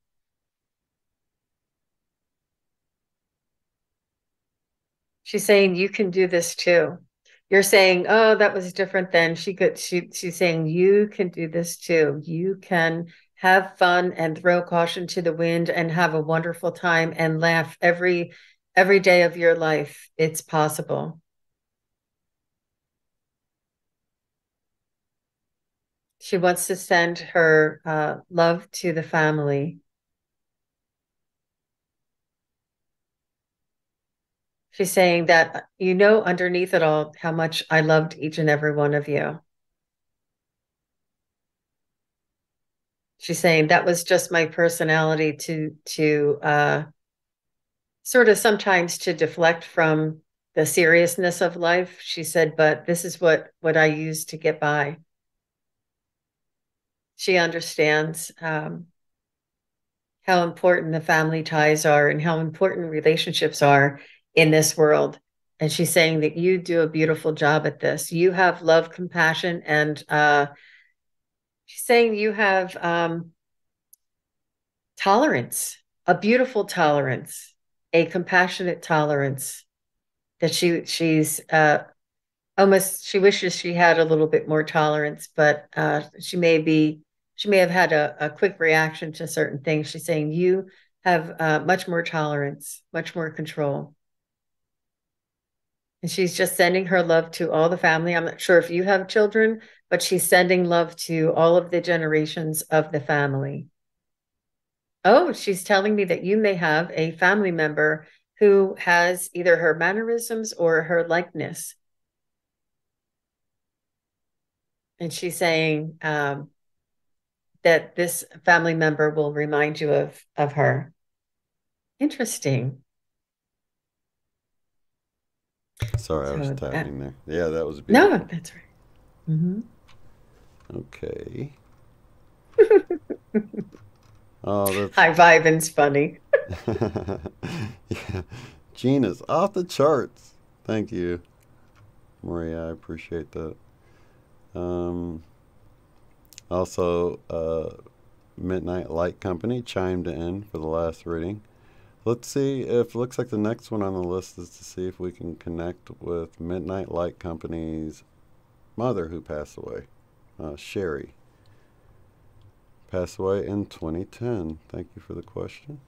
She's saying you can do this too. You're saying, oh, that was different then. She's saying you can do this too. You can have fun and throw caution to the wind and have a wonderful time and laugh every day of your life. It's possible. She wants to send her love to the family. She's saying that, you know, underneath it all, how much I loved each and every one of you. She's saying that was just my personality to sort of sometimes to deflect from the seriousness of life. She said, but this is what I use to get by. She understands how important the family ties are and how important relationships are in this world. And she's saying that you do a beautiful job at this. You have love, compassion, and she's saying you have tolerance, a beautiful tolerance, a compassionate tolerance that she's almost she wishes she had a little bit more tolerance, but she may have had a quick reaction to certain things. She's saying you have much more tolerance, much more control. And she's just sending her love to all the family. I'm not sure if you have children, but she's sending love to all of the generations of the family. Oh, she's telling me that you may have a family member who has either her mannerisms or her likeness. And she's saying that this family member will remind you of her. Interesting. Sorry, I was So tapping there. Yeah, that was no, beautiful. that's right. Mm-hmm. Okay. Oh, that's High vibing's funny. yeah. Gene is off the charts. Thank you, Maria. I appreciate that. Um, Also, Midnight Light Company chimed in for the last reading. Let's see if looks like the next one on the list is to see if we can connect with Midnight Light Company's mother who passed away. Sherry passed away in 2010. Thank you for the question.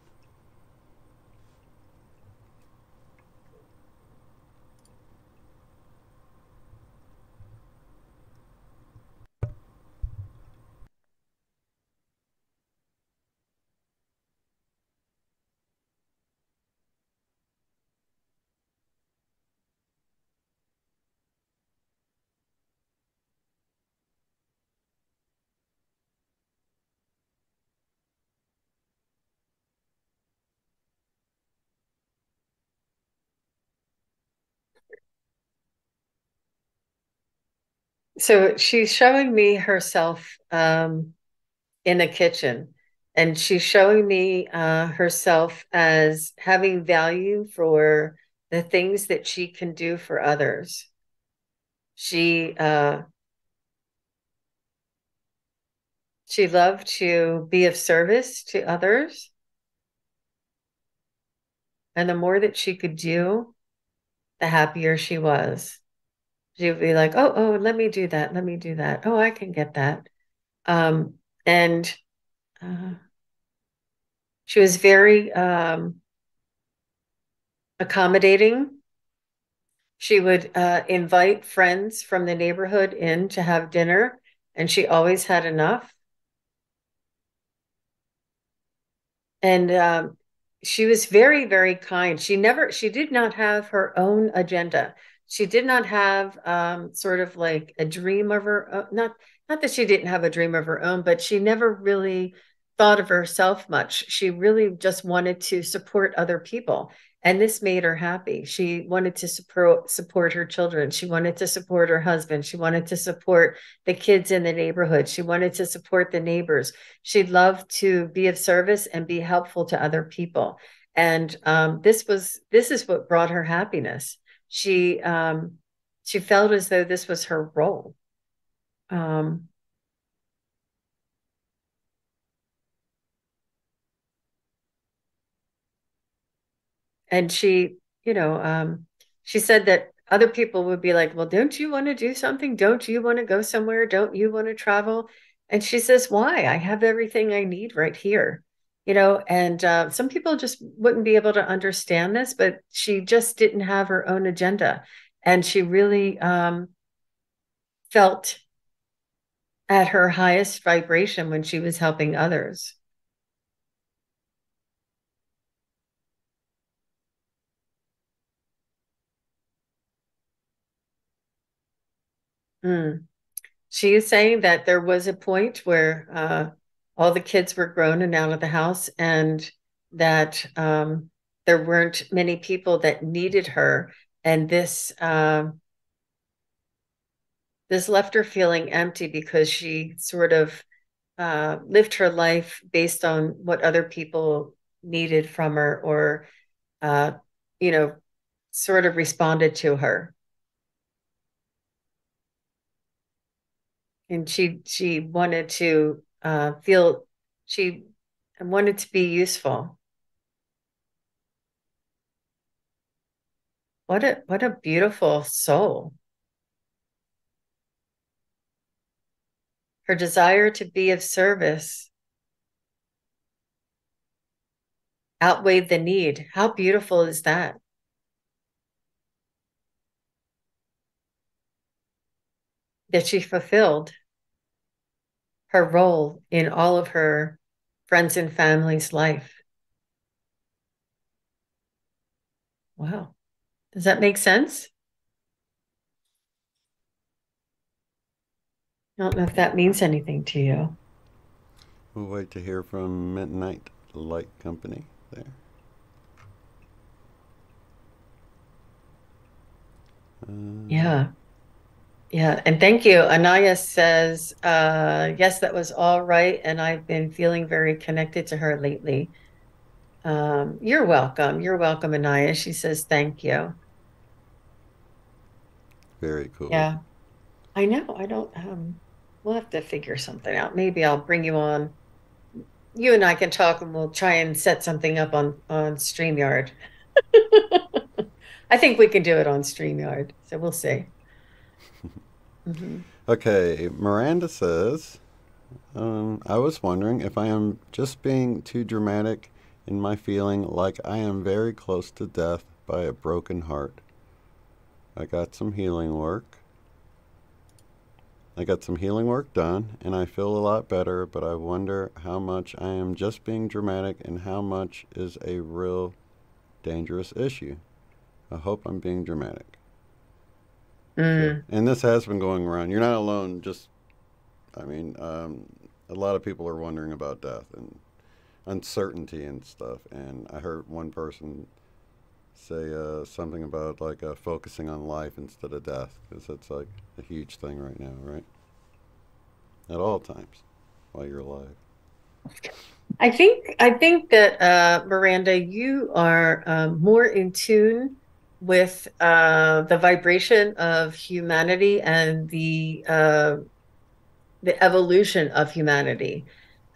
So she's showing me herself in a kitchen, and she's showing me herself as having value for the things that she can do for others. She she loved to be of service to others, and the more that she could do, the happier she was. She would be like, "Oh, oh, let me do that. Let me do that. Oh, I can get that." And uh, she was very accommodating. She would invite friends from the neighborhood in to have dinner, and she always had enough. And she was very, very kind. She did not have her own agenda. She did not have sort of like a dream of her own. Not that she didn't have a dream of her own, but she never really thought of herself much. She really just wanted to support other people. And this made her happy. She wanted to support her children. She wanted to support her husband. She wanted to support the kids in the neighborhood. She wanted to support the neighbors. She loved to be of service and be helpful to other people. And this is what brought her happiness. She felt as though this was her role. Um, and she said that other people would be like, well, don't you want to do something? Don't you want to go somewhere? Don't you want to travel? And she says, why? I have everything I need right here. And some people just wouldn't be able to understand this, but she just didn't have her own agenda. And she really felt at her highest vibration when she was helping others. Mm. She is saying that there was a point where all the kids were grown and out of the house, and that there weren't many people that needed her, and this left her feeling empty because she sort of lived her life based on what other people needed from her, or uh, you know, sort of responded to her, and she wanted to feel she wanted to be useful. What a beautiful soul. Her desire to be of service outweighed the need. How beautiful is that? That she fulfilled her role in all of her friends and family's life. Wow. Does that make sense? I don't know if that means anything to you. We'll wait to hear from Midnight Light Company there. Uh, Yeah. Yeah. And thank you. Anaya says, yes, that was all right. And I've been feeling very connected to her lately. You're welcome. You're welcome, Anaya. She says, thank you. Very cool. Yeah. I know. I don't, we'll have to figure something out. Maybe I'll bring you on You and I can talk and we'll try and set something up on StreamYard. I think we can do it on StreamYard, so we'll see. Hmm. Okay, Miranda says, I was wondering if I am just being too dramatic in my feeling like I am very close to death by a broken heart. I got some healing work. I got some healing work done and I feel a lot better, but I wonder how much I am just being dramatic and how much is a real dangerous issue. I hope I'm being dramatic. So, Mm. and this has been going around. You're not alone. A lot of people are wondering about death and uncertainty and stuff. And I heard one person say something about like focusing on life instead of death, because that's like a huge thing right now, right? At all times while you're alive. I think that Miranda, you are more in tune with the vibration of humanity and the evolution of humanity.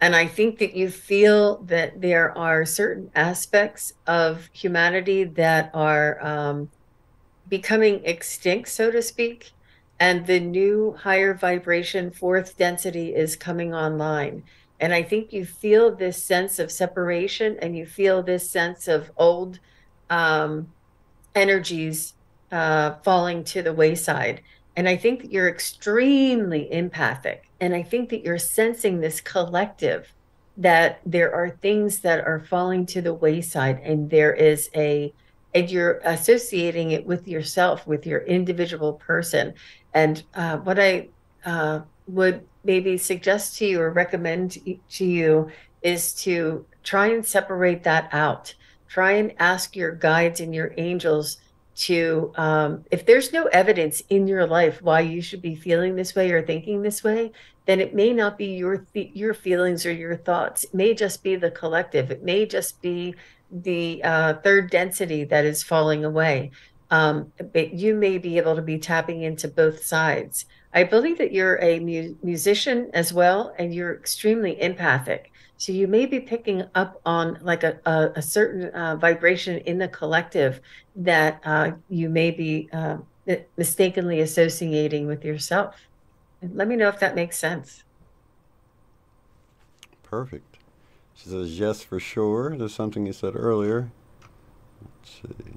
And I think that you feel that there are certain aspects of humanity that are becoming extinct, so to speak, and the new higher vibration fourth density is coming online. And I think you feel this sense of separation and you feel this sense of old um, energies falling to the wayside. And I think that you're extremely empathic. And I think that you're sensing this collective that there are things that are falling to the wayside, and and you're associating it with yourself, with your individual person. And what I would maybe suggest to you or recommend to you is to try and separate that out. Try and ask your guides and your angels to if there's no evidence in your life why you should be feeling this way or thinking this way, then it may not be your feelings or your thoughts. It may just be the collective. It may just be the third density that is falling away. But you may be able to be tapping into both sides. I believe that you're a musician as well, and you're extremely empathic. So you may be picking up on like a certain vibration in the collective that you may be mistakenly associating with yourself. And let me know if that makes sense. Perfect. She says, yes, for sure. There's something you said earlier. Let's see.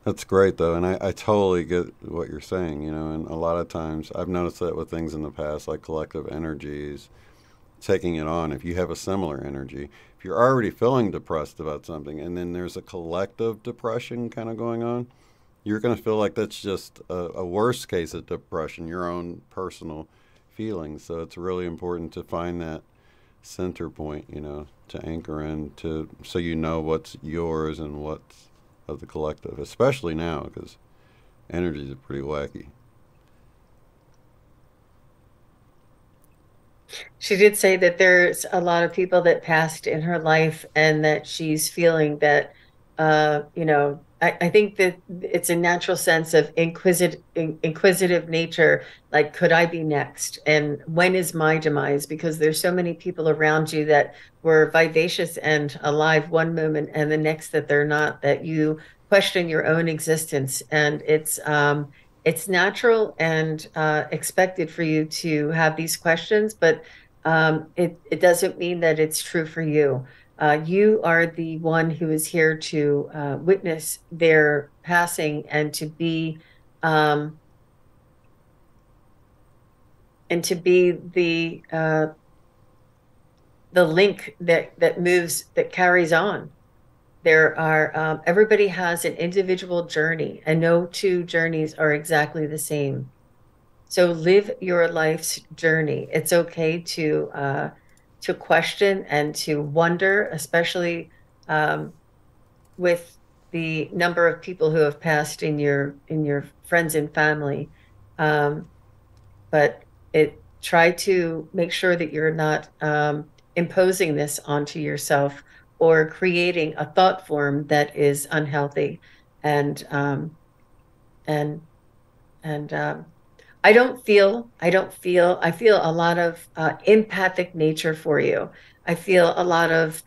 That's great, though. And I totally get what you're saying, you know. And a lot of times I've noticed that with things in the past, like collective energies, taking it on. If you have a similar energy, if you're already feeling depressed about something and then there's a collective depression kind of going on, you're going to feel like that's just a worse case of depression, your own personal feelings. So it's really important to find that center point, you know, to anchor in, to so you know what's yours and what's of the collective, especially now because energies are pretty wacky. She did say that there's a lot of people that passed in her life and that she's feeling that, I think that it's a natural sense of inquisitive nature. Like, could I be next? And when is my demise? Because there's so many people around you that were vivacious and alive one moment and the next that they're not, that you question your own existence. And it's natural and expected for you to have these questions, but it doesn't mean that it's true for you. You are the one who is here to witness their passing um, and to be the link that moves that carries on. There are everybody has an individual journey, and no two journeys are exactly the same. So live your life's journey. It's okay to question and to wonder, especially um, with the number of people who have passed in your friends and family. Um, but it try to make sure that you're not imposing this onto yourself or creating a thought form that is unhealthy and and and I feel a lot of empathic nature for you. I feel a lot of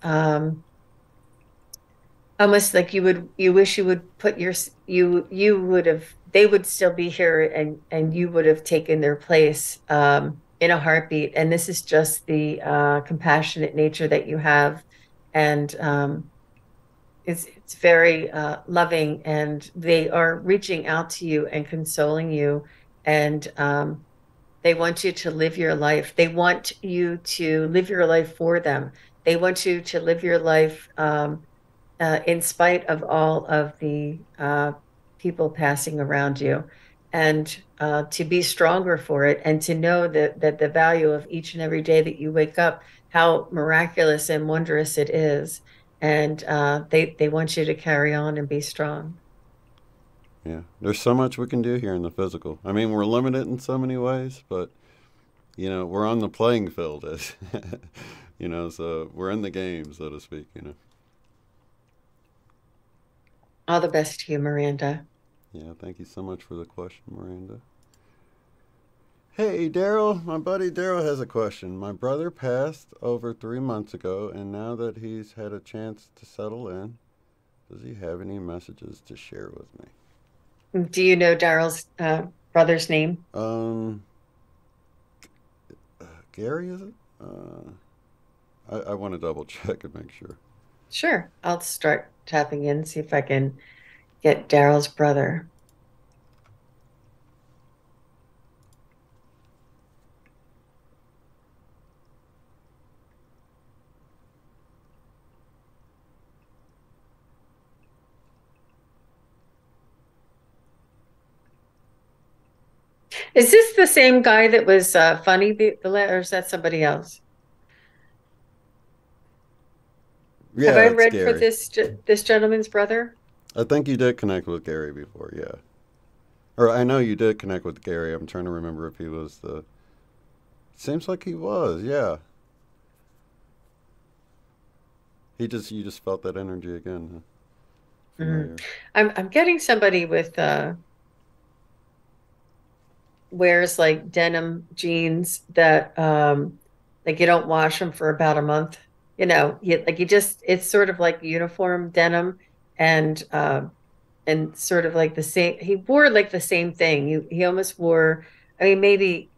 almost like you wish you would put you would have, they would still be here and you would have taken their place in a heartbeat. And this is just the compassionate nature that you have. And it's very loving, and they are reaching out to you and consoling you. And they want you to live your life. They want you to live your life for them. They want you to live your life in spite of all of the people passing around you, and to be stronger for it, and to know that the value of each and every day that you wake up, how miraculous and wondrous it is. And they want you to carry on and be strong. Yeah, there's so much we can do here in the physical. I mean, we're limited in so many ways, but we're on the playing field, as so we're in the game, so to speak. All the best to you, Miranda. Yeah, thank you so much for the question, Miranda. Hey, Daryl, my buddy Daryl has a question. My brother passed over 3 months ago, and now that he's had a chance to settle in, does he have any messages to share with me? Do you know Daryl's brother's name? Um, Gary, is it? I want to double check and make sure. Sure. I'll start tapping in, see if I can get Daryl's brother. Is this the same guy that was funny, or is that somebody else? Have Yeah, I it's read for Gary. this gentleman's brother? I think you did connect with Gary before, yeah. Or I know you did connect with Gary. I'm trying to remember if he was the. Seems like he was, yeah. You just felt that energy again, huh? Mhm. Familiar. I'm getting somebody with wears like denim jeans that like you don't wash them for about a month. You just, it's sort of like uniform denim, and sort of like the same, he wore like the same thing. He almost wore, I mean, maybe,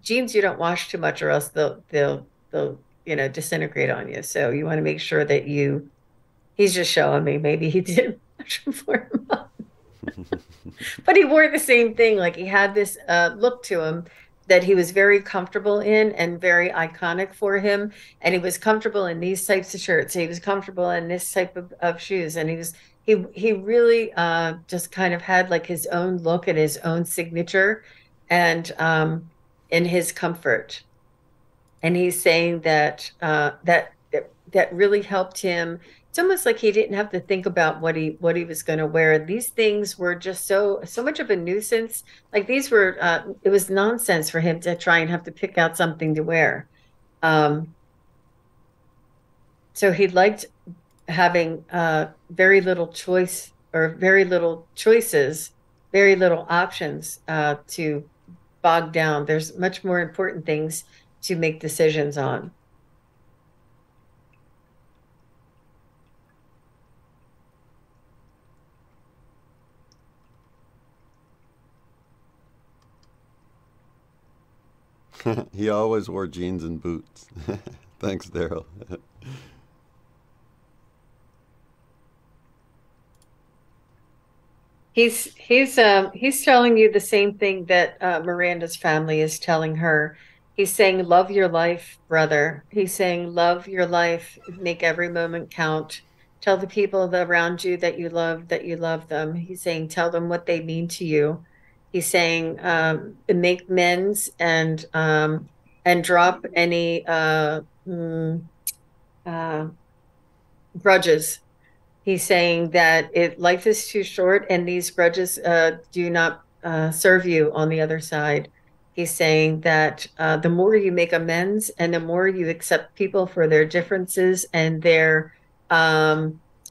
jeans you don't wash too much or else they'll disintegrate on you. So you want to make sure that he's just showing me maybe he didn't wash them for him. But he wore the same thing. Like he had this look to him that he was very comfortable in and very iconic for him. And he was comfortable in these types of shirts. He was comfortable in this type of shoes. And he really just kind of had like his own look and his own signature, and in his comfort. And he's saying that really helped him. It's almost like he didn't have to think about what he was going to wear. These things were just so much of a nuisance. Like these were it was nonsense for him to try and have to pick out something to wear. Um, so he liked having very little choice, or very little choices, very little options to bog down. There's much more important things to make decisions on. He always wore jeans and boots. Thanks, Daryl. He's telling you the same thing that Miranda's family is telling her. He's saying, "Love your life, brother." He's saying, "Love your life. Make every moment count. Tell the people around you that you love them." He's saying, "Tell them what they mean to you." He's saying, "Make amends and drop any uh, grudges." He's saying that life is too short and these grudges do not serve you on the other side. He's saying that the more you make amends and the more you accept people for their differences and their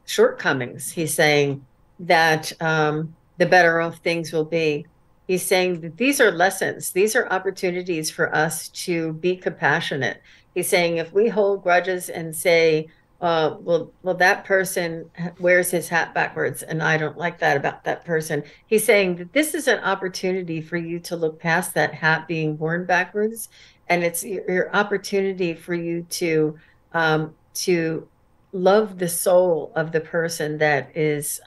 shortcomings, he's saying that the better off things will be. He's saying that these are lessons, these are opportunities for us to be compassionate. He's saying if we hold grudges and say, well, that person wears his hat backwards, and I don't like that about that person. He's saying that this is an opportunity for you to look past that hat being worn backwards, and it's your opportunity for you to love the soul of the person that is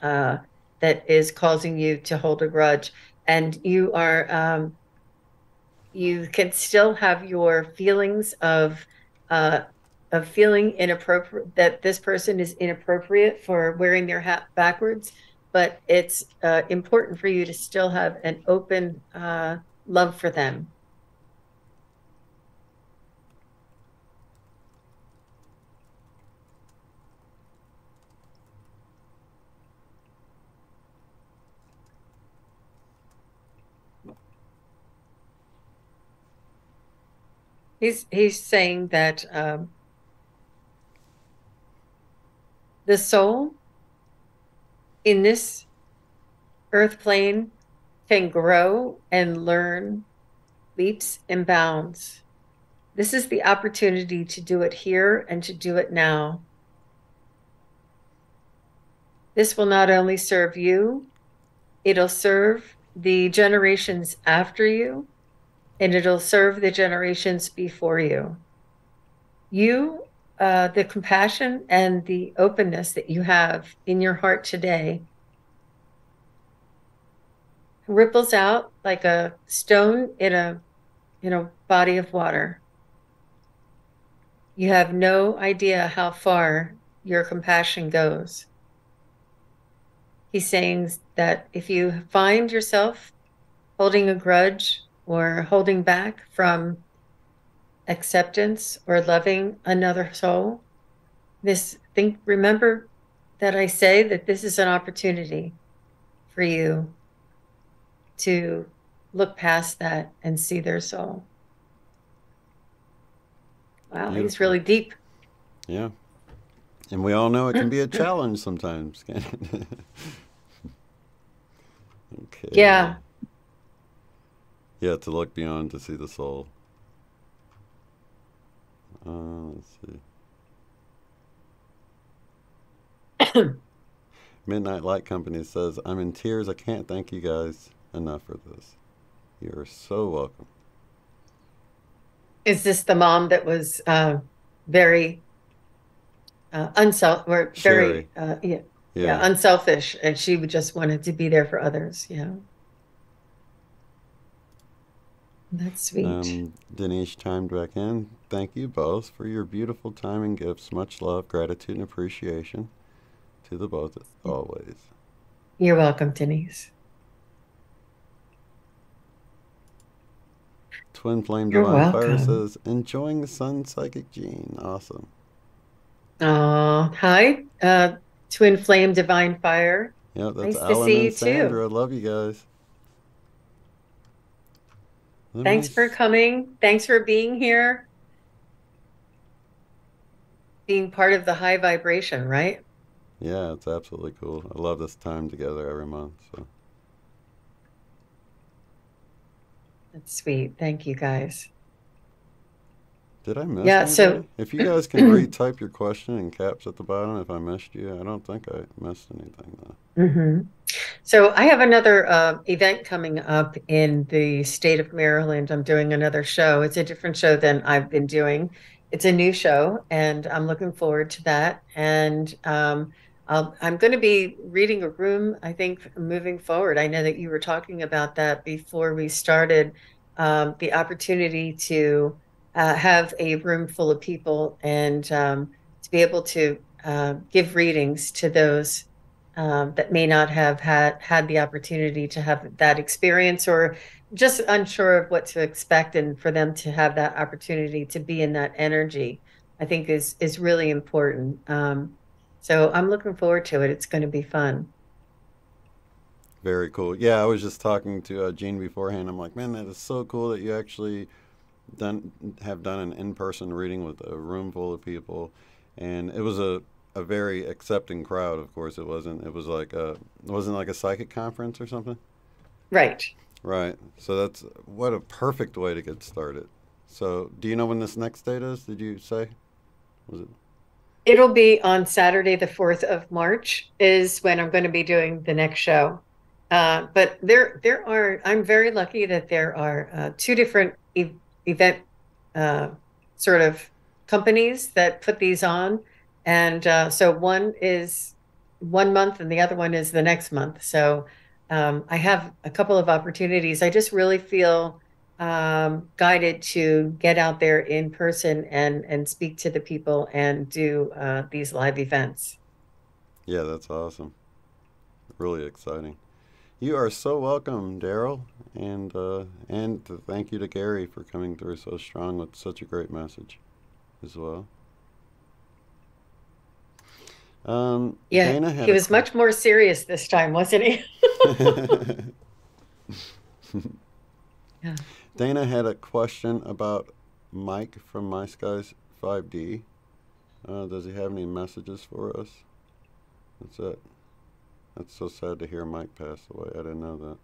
causing you to hold a grudge, and you can still have your feelings uh, of feeling inappropriate, that this person is inappropriate for wearing their hat backwards, but it's important for you to still have an open love for them. He's saying that the soul in this earth plane can grow and learn leaps and bounds. This is the opportunity to do it here and to do it now. This will not only serve you, it'll serve the generations after you, and it'll serve the generations before you. The compassion and the openness that you have in your heart today ripples out like a stone in a body of water. You have no idea how far your compassion goes. He's saying that if you find yourself holding a grudge or holding back from acceptance or loving another soul, remember that I say that this is an opportunity for you to look past that and see their soul. Wow, Beautiful. he's really deep. Yeah. And we all know it can be a challenge sometimes. Okay. Yeah. Yeah, to look beyond to see the soul. Let's see. Midnight Light Company says, I'm in tears. I can't thank you guys enough for this. You're so welcome. Is this the mom that was very Sherry. unselfish, and she would just wanted to be there for others? Yeah. That's sweet. Denise chimed back in. Thank you both for your beautiful time and gifts. Much love, gratitude, and appreciation to the both always. You're welcome, Denise. Twin Flame You're Divine Fire welcome. says, enjoying the SunPsychic Gene. Awesome. Hi, Twin Flame Divine Fire. Yep, that's Nice to Alan see and you Sandra. I too. love you guys. Thanks for coming. Thanks for being here. Being part of the high vibration, right? Yeah, it's absolutely cool. I love this time together every month. So That's sweet. Thank you, guys. did I miss Yeah, so anybody? If you guys can retype your question in caps at the bottom if I missed you, I don't think I missed anything though. So I have another event coming up in the state of Maryland. I'm doing another show. It's a different show than I've been doing. It's a new show, and I'm looking forward to that. And I'm going to be reading a room, I think, moving forward. I know that you were talking about that before we started, the opportunity to have a room full of people and to be able to give readings to those that may not have had the opportunity to have that experience, or just unsure of what to expect, and for them to have that opportunity to be in that energy, I think is really important. So I'm looking forward to it. It's going to be fun. Very cool. Yeah, I was just talking to Gene beforehand. I'm like, man, that is so cool that you actually done have done an in-person reading with a room full of people, and it was a very accepting crowd. Of course, it wasn't. It was like it wasn't like a psychic conference or something. Right. Right. So that's what a perfect way to get started. So, do you know when this next date is? Did you say? Was it? It'll be on Saturday, the 4th of March is when I'm going to be doing the next show. But I'm very lucky that there are two different event sort of companies that put these on. And so one is 1 month and the other one is the next month. So I have a couple of opportunities. I just really feel guided to get out there in person and speak to the people and do these live events. Yeah, that's awesome. Really exciting. You are so welcome, Daryl, and thank you to Gary for coming through so strong with such a great message as well. Yeah, Dana he had a was much more serious this time, wasn't he? Yeah. Dana had a question about Mike from My Skies 5D. Does he have any messages for us? That's it. That's so sad to hear Mike pass away. I didn't know that.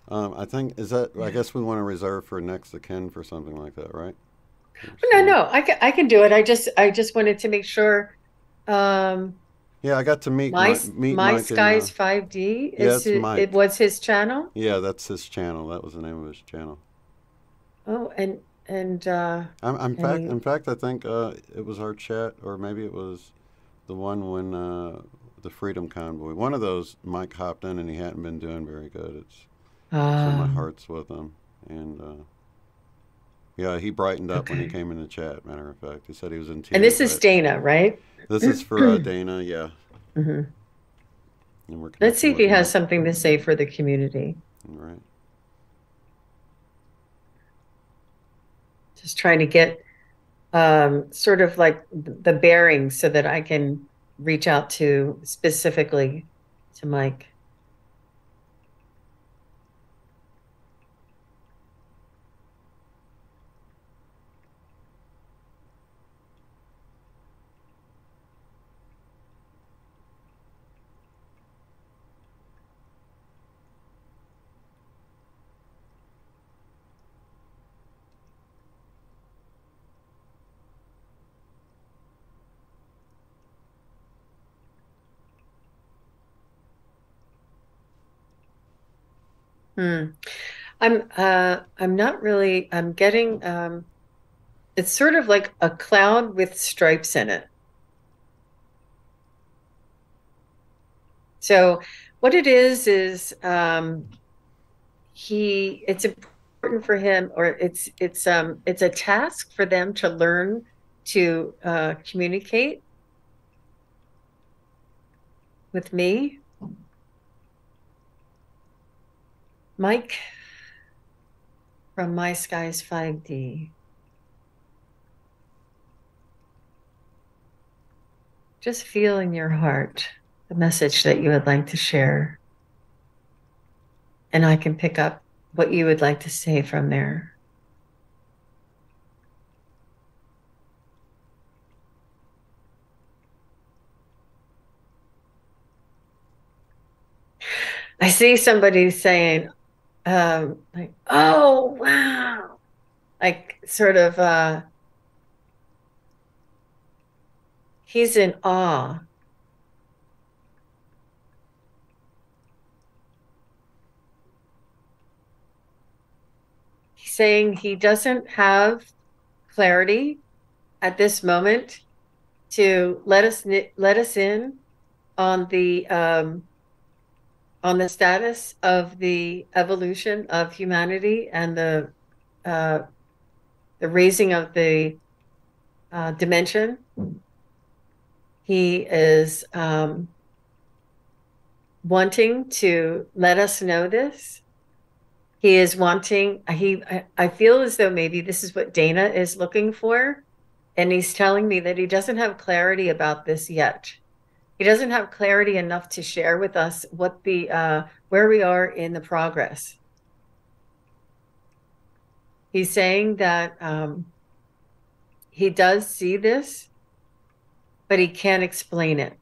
Um, I think is that. I guess we want to reserve for next of kin for something like that, right? no, no, I can do it. I just wanted to make sure. Um, Yeah, I got to my meet my Mike and skies 5D yeah, is it's it Mike. was his channel. Yeah, that's his channel. That was the name of his channel. Oh, I'm and fact he in fact I think it was our chat or maybe it was the one when the Freedom Convoy. One of those Mike hopped in and he hadn't been doing very good. It's so my um heart's with him and yeah, he brightened up when he okay. came in the chat. Matter of fact, he said he was in And this tears is right. Dana, right? This is for Dana, yeah, Mhm. and we're Let's see connecting if he with has Mike. something to say for the community. All right. Just trying to get sort of like the bearings so that I can reach out to specifically to Mike. Hmm. I'm not really I'm getting it's sort of like a cloud with stripes in it. So what it is he it's important for him or it's a task for them to learn to communicate with me. Mike from My Skies 5D. Just feel in your heart the message that you would like to share, and I can pick up what you would like to say from there. I see somebody saying, like, oh, wow, like sort of, he's in awe. He's saying he doesn't have clarity at this moment to let us in on the status of the evolution of humanity and uh, the raising of the dimension. He is wanting to let us know this. He is wanting, I feel as though maybe this is what Dana is looking for. And he's telling me that he doesn't have clarity about this yet. He doesn't have clarity enough to share with us what where we are in the progress. He's saying that he does see this, but he can't explain it.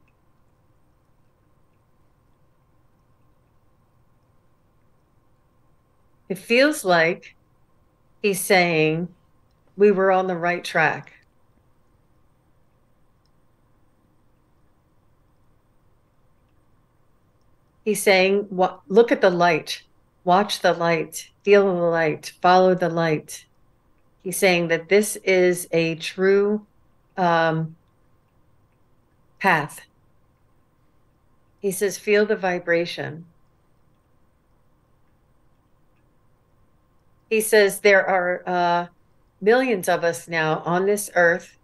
It feels like he's saying we were on the right track. He's saying, look at the light, watch the light, feel the light, follow the light. He's saying that this is a true um, path. He says, feel the vibration. He says there are millions of us now on this earth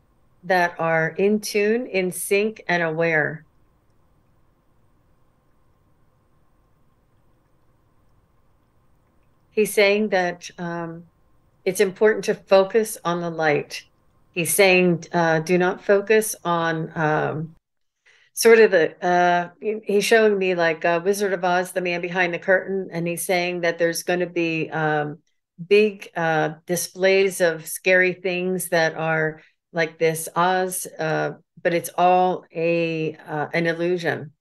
that are in tune, in sync, and aware. He's saying that it's important to focus on the light. He's saying, do not focus on sort of he's showing me like Wizard of Oz, the man behind the curtain, and he's saying that there's going to be big displays of scary things that are like this Oz, but it's all an illusion.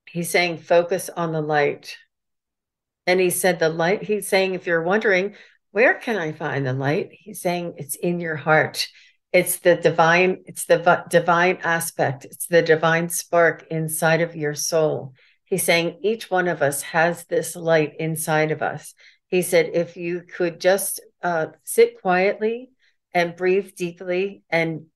He's saying focus on the light. And he said the light, he's saying, if you're wondering, where can I find the light? He's saying it's in your heart. It's the divine aspect. It's the divine spark inside of your soul. He's saying each one of us has this light inside of us. He said, if you could just sit quietly and breathe deeply and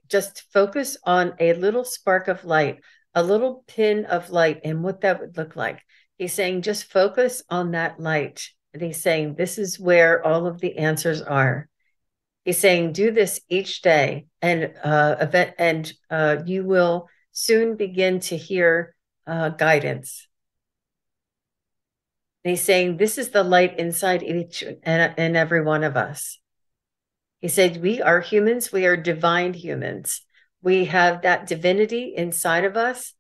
just focus on a little spark of light, a little pin of light, and what that would look like. He's saying, just focus on that light. And he's saying, this is where all of the answers are. He's saying, do this each day, and you will soon begin to hear guidance. And he's saying, this is the light inside each and every one of us. He said, we are humans. We are divine humans. We have that divinity inside of us.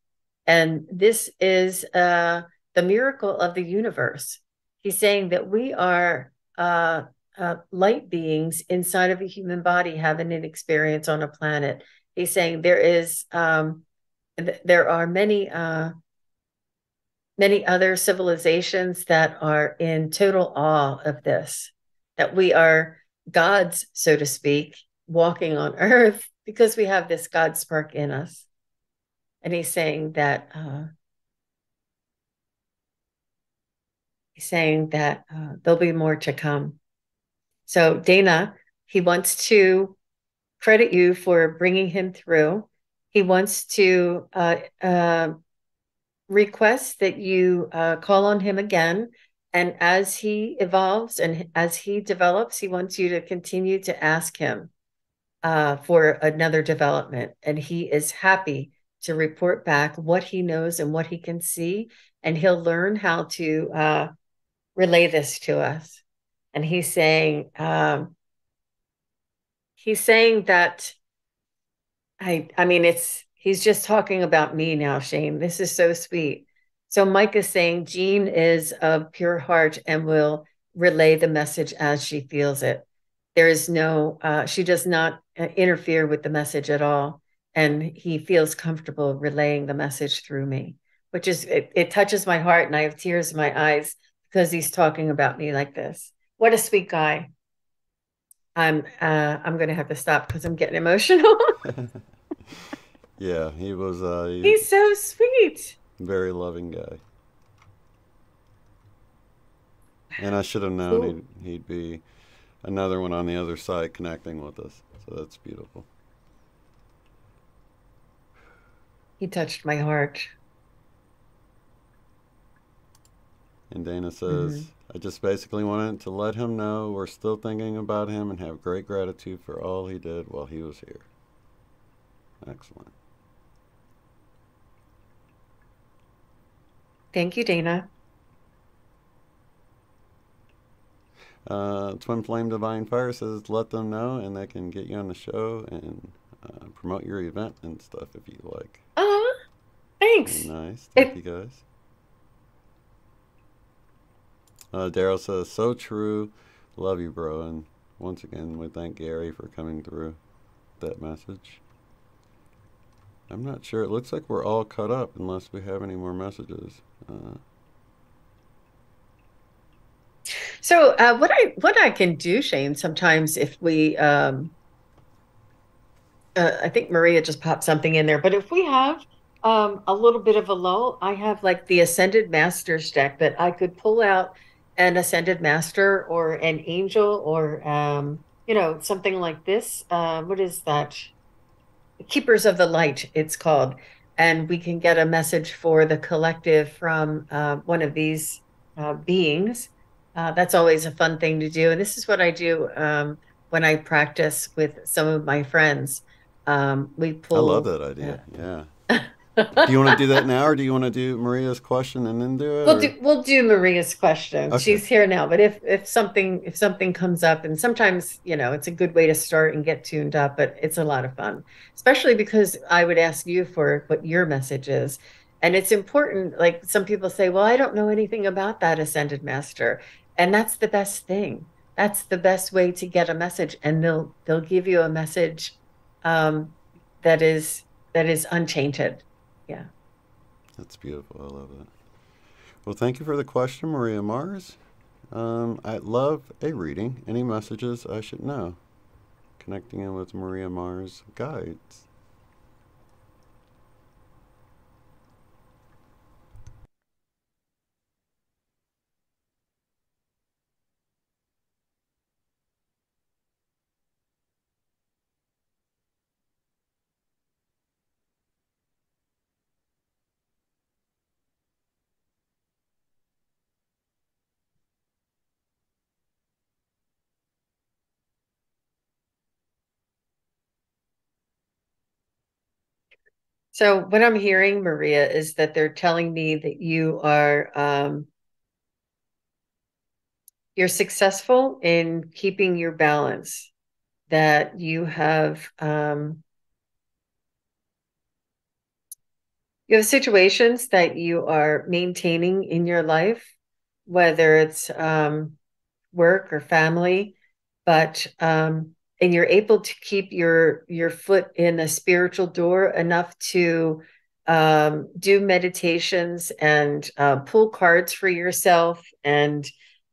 And this is the miracle of the universe. He's saying that we are light beings inside of a human body having an experience on a planet. He's saying there are many other civilizations that are in total awe of this, that we are gods, so to speak, walking on earth because we have this God spark in us. And he's saying that there'll be more to come. So Dana, he wants to credit you for bringing him through. He wants to request that you call on him again. And as he evolves and as he develops, he wants you to continue to ask him for another development. And he is happy to report back what he knows and what he can see. And he'll learn how to relay this to us. And he's saying that I mean, he's just talking about me now, Shane. This is so sweet. So Mike is saying Jean is of pure heart and will relay the message as she feels it. There is no, she does not interfere with the message at all. And he feels comfortable relaying the message through me, which is, it touches my heart and I have tears in my eyes because he's talking about me like this. What a sweet guy. I'm going to have to stop because I'm getting emotional. Yeah, he was He's so sweet. very loving guy. And I should have known Cool. he'd be another one on the other side connecting with us. So that's beautiful. He touched my heart. And Dana says, Mhm. I just basically wanted to let him know we're still thinking about him and have great gratitude for all he did while he was here. Excellent. Thank you, Dana. Twin Flame Divine Fire says, let them know and they can get you on the show and promote your event and stuff if you like. Oh, Very thanks. nice. Thank you It, guys. Daryl says, so true. Love you, bro. And once again, we thank Gary for coming through. that message. I'm not sure. It looks like we're all cut up unless we have any more messages. So what I can do, Shane, sometimes if we I think Maria just popped something in there, but if we have a little bit of a lull, I have like the Ascended Masters deck that I could pull out an Ascended Master or an angel or something like this. What is that? Keepers of the Light, it's called. And we can get a message for the collective from one of these beings. That's always a fun thing to do. And this is what I do when I practice with some of my friends. We I love pull. that idea. Yeah. Do you want to do that now, or do you want to do Maria's question and then do it? Or We'll do Maria's question. okay, She's here now, but if something comes up, and sometimes it's a good way to start and get tuned up, but it's a lot of fun, especially because I would ask you for what your message is, and it's important. Like some people say, "Well, I don't know anything about that ascended master," and that's the best thing. That's the best way to get a message, and they'll give you a message um, that is untainted. Yeah. that's beautiful. I love that. Well, thank you for the question, Maria Mars. I love a reading. Any messages I should know? Connecting in with Maria Mars guides. So what I'm hearing, Maria, is that they're telling me that you're successful in keeping your balance, that you have situations that you are maintaining in your life, whether it's work or family, but and you're able to keep your foot in a spiritual door enough to do meditations and pull cards for yourself and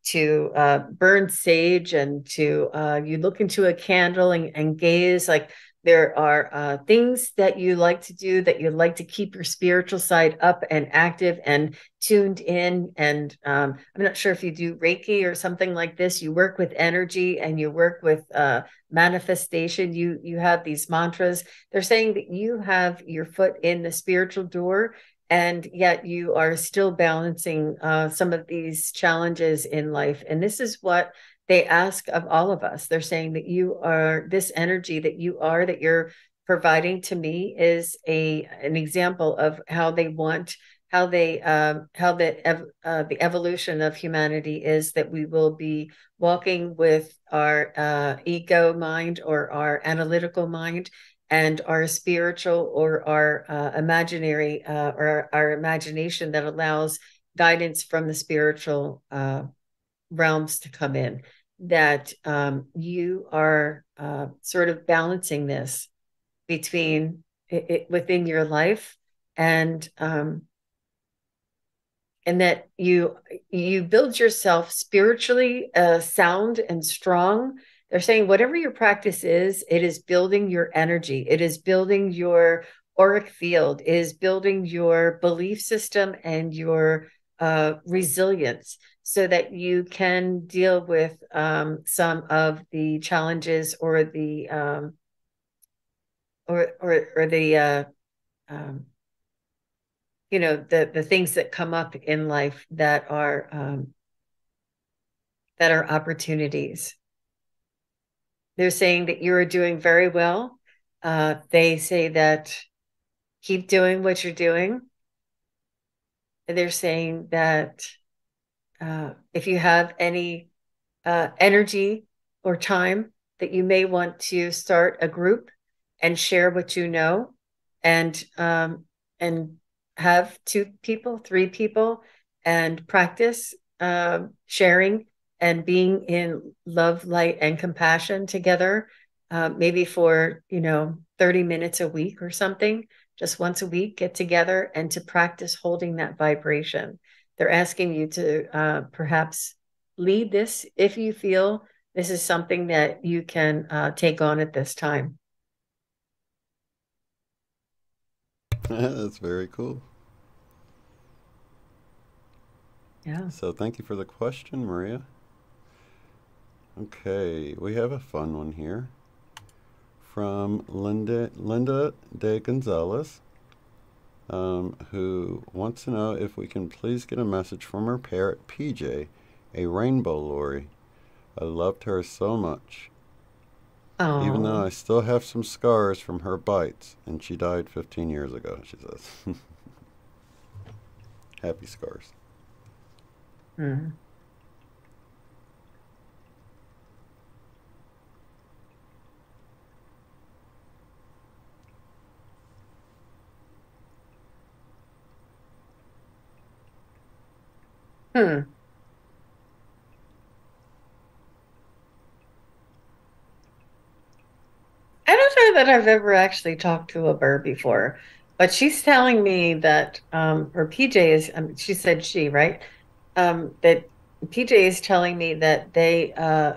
to burn sage and to you look into a candle and gaze like there are things that you like to do that you like to keep your spiritual side up and active and tuned in. And I'm not sure if you do Reiki or something like this. You work with energy and you work with manifestation. You have these mantras. They're saying that you have your foot in the spiritual door, and yet you are still balancing some of these challenges in life. And this is what they ask of all of us. They're saying that you are this energy that you're providing to me is an example of how they want how the evolution of humanity is, that we will be walking with our ego mind or our analytical mind and our spiritual or our imaginary or our imagination that allows guidance from the spiritual realms to come in, that you are sort of balancing this between within your life, and that you build yourself spiritually sound and strong. They're saying whatever your practice is, it is building your energy, it is building your auric field, it is building your belief system and your resilience so that you can deal with some of the challenges or the or the um, the things that come up in life that are opportunities. They're saying that you are doing very well. They say that keep doing what you're doing. They're saying that if you have any energy or time, that you may want to start a group and share what you know, and have 2 people, 3 people, and practice sharing and being in love, light, and compassion together. maybe for, 30 minutes a week or something, just once a week, get together and to practice holding that vibration. They're asking you to perhaps lead this if you feel this is something that you can take on at this time. That's very cool. Yeah. So thank you for the question, Maria. Okay, we have a fun one here from Linda de Gonzalez, who wants to know if we can please get a message from her parrot PJ, a rainbow Lori. I loved her so much, even though Oh. I still have some scars from her bites, and she died 15 years ago, she says. Happy scars. Hmm. Hmm. I don't know that I've ever actually talked to a bird before, but she's telling me that, or PJ is, she said she, right? That PJ is telling me that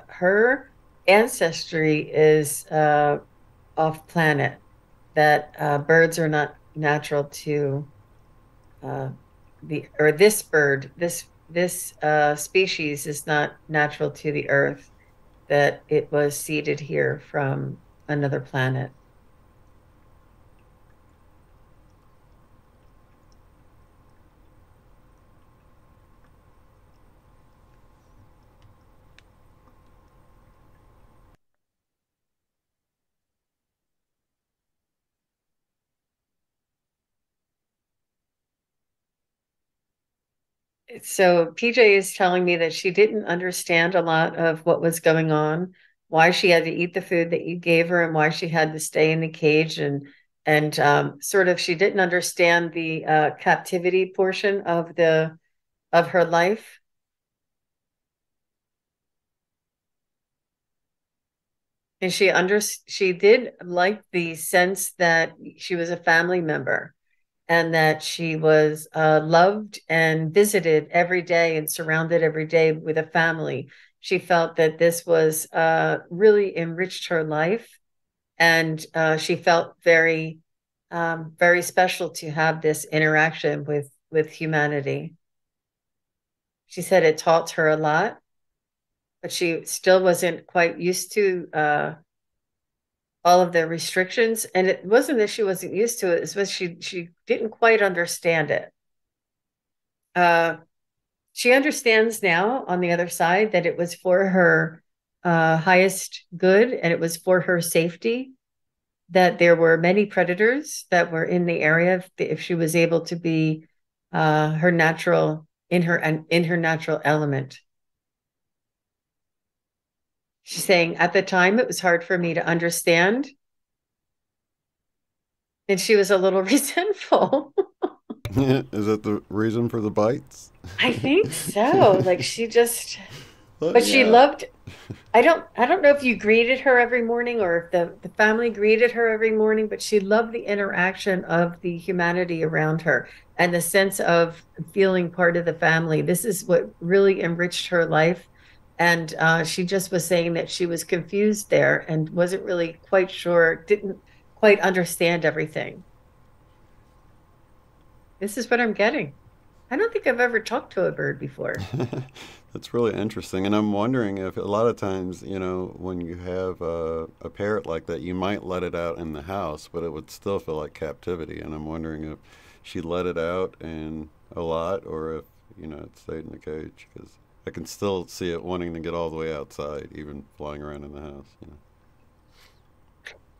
her ancestry is off planet, that birds are not natural to uh, or this bird, this species is not natural to the earth, that it was seeded here from another planet. So PJ is telling me that she didn't understand a lot of what was going on, why she had to eat the food that you gave her, and why she had to stay in the cage, and sort of she didn't understand the captivity portion of the of her life. And she did like the sense that she was a family member and that she was loved and visited every day and surrounded every day with a family. She felt that this was really enriched her life, and she felt very special to have this interaction with humanity. She said it taught her a lot, but she still wasn't quite used to all of the restrictions. And it wasn't that she wasn't used to it; it was she didn't quite understand it. Uh, she understands now on the other side that it was for her highest good and it was for her safety, that there were many predators that were in the area if she was able to be her natural in her natural element. She's saying at the time it was hard for me to understand, and she was a little resentful. Is that the reason for the bites? I think so. Like she just, Let but me she out. loved. I don't know if you greeted her every morning or if the family greeted her every morning, but she loved the interaction of the humanity around her and the sense of feeling part of the family. This is what really enriched her life. And she just was saying that she was confused there and wasn't really quite sure, didn't quite understand everything. This is what I'm getting. I don't think I've ever talked to a bird before. That's really interesting. And I'm wondering if a lot of times, when you have a parrot like that, you might let it out in the house, but it would still feel like captivity. And I'm wondering if she let it out and a lot, or if, it stayed in the cage. Because I can still see it wanting to get all the way outside, even flying around in the house.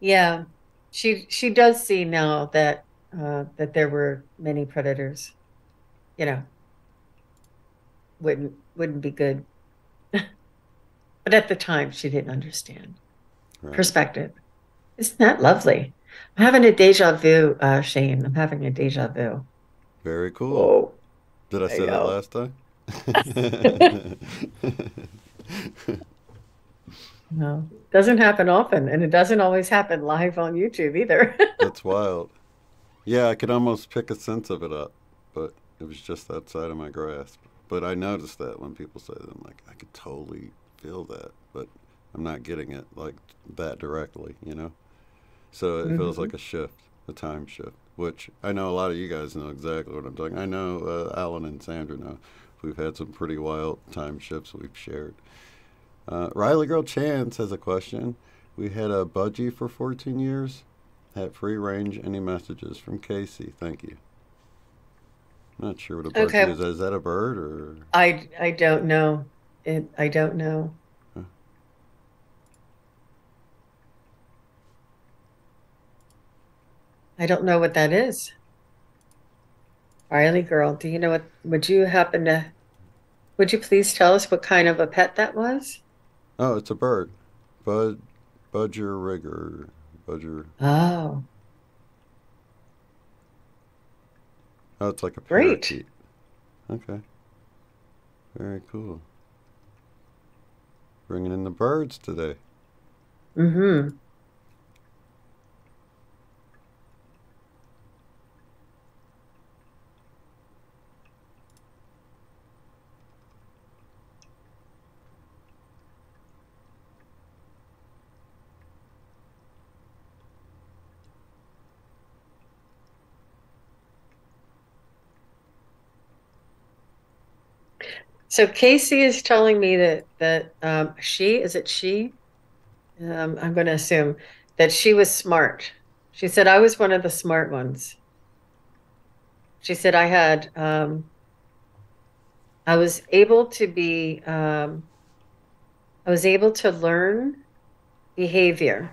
Yeah, she does see now that there were many predators. You know, wouldn't be good. But at the time, she didn't understand Right. perspective. Isn't that lovely? I'm having a deja vu, Shane. I'm having a deja vu. Very cool. Whoa, Did I I say that know. last time? No, doesn't happen often, and it doesn't always happen live on YouTube either. That's wild. Yeah, I could almost pick a sense of it up, but it was just outside of my grasp. But I noticed that when people say that, I'm like, I could totally feel that, but I'm not getting it like that directly, you know? So it feels like Hmm. a shift, a time shift, which I know a lot of you guys know exactly what I'm talking. I know Alan and Sandra know. We've had some pretty wild time shifts we've shared. Riley Girl Chance has a question. We had a budgie for 14 years. Had free range. Any messages from Casey? Thank you. Not sure what a budgie Okay, is. Is that a bird or? I don't know. I don't know. Huh? I don't know what that is. Riley girl, do you know what, would you please tell us what kind of a pet that was? Oh, it's a bird. Bud, budger rigger, budger. Oh, Oh, it's like a great. parakeet. Okay, very cool. Bringing in the birds today. Hmm. So Casey is telling me that she, is it she? I'm going to assume that she was smart. She said I was one of the smart ones. She said I was able to I was able to learn behavior.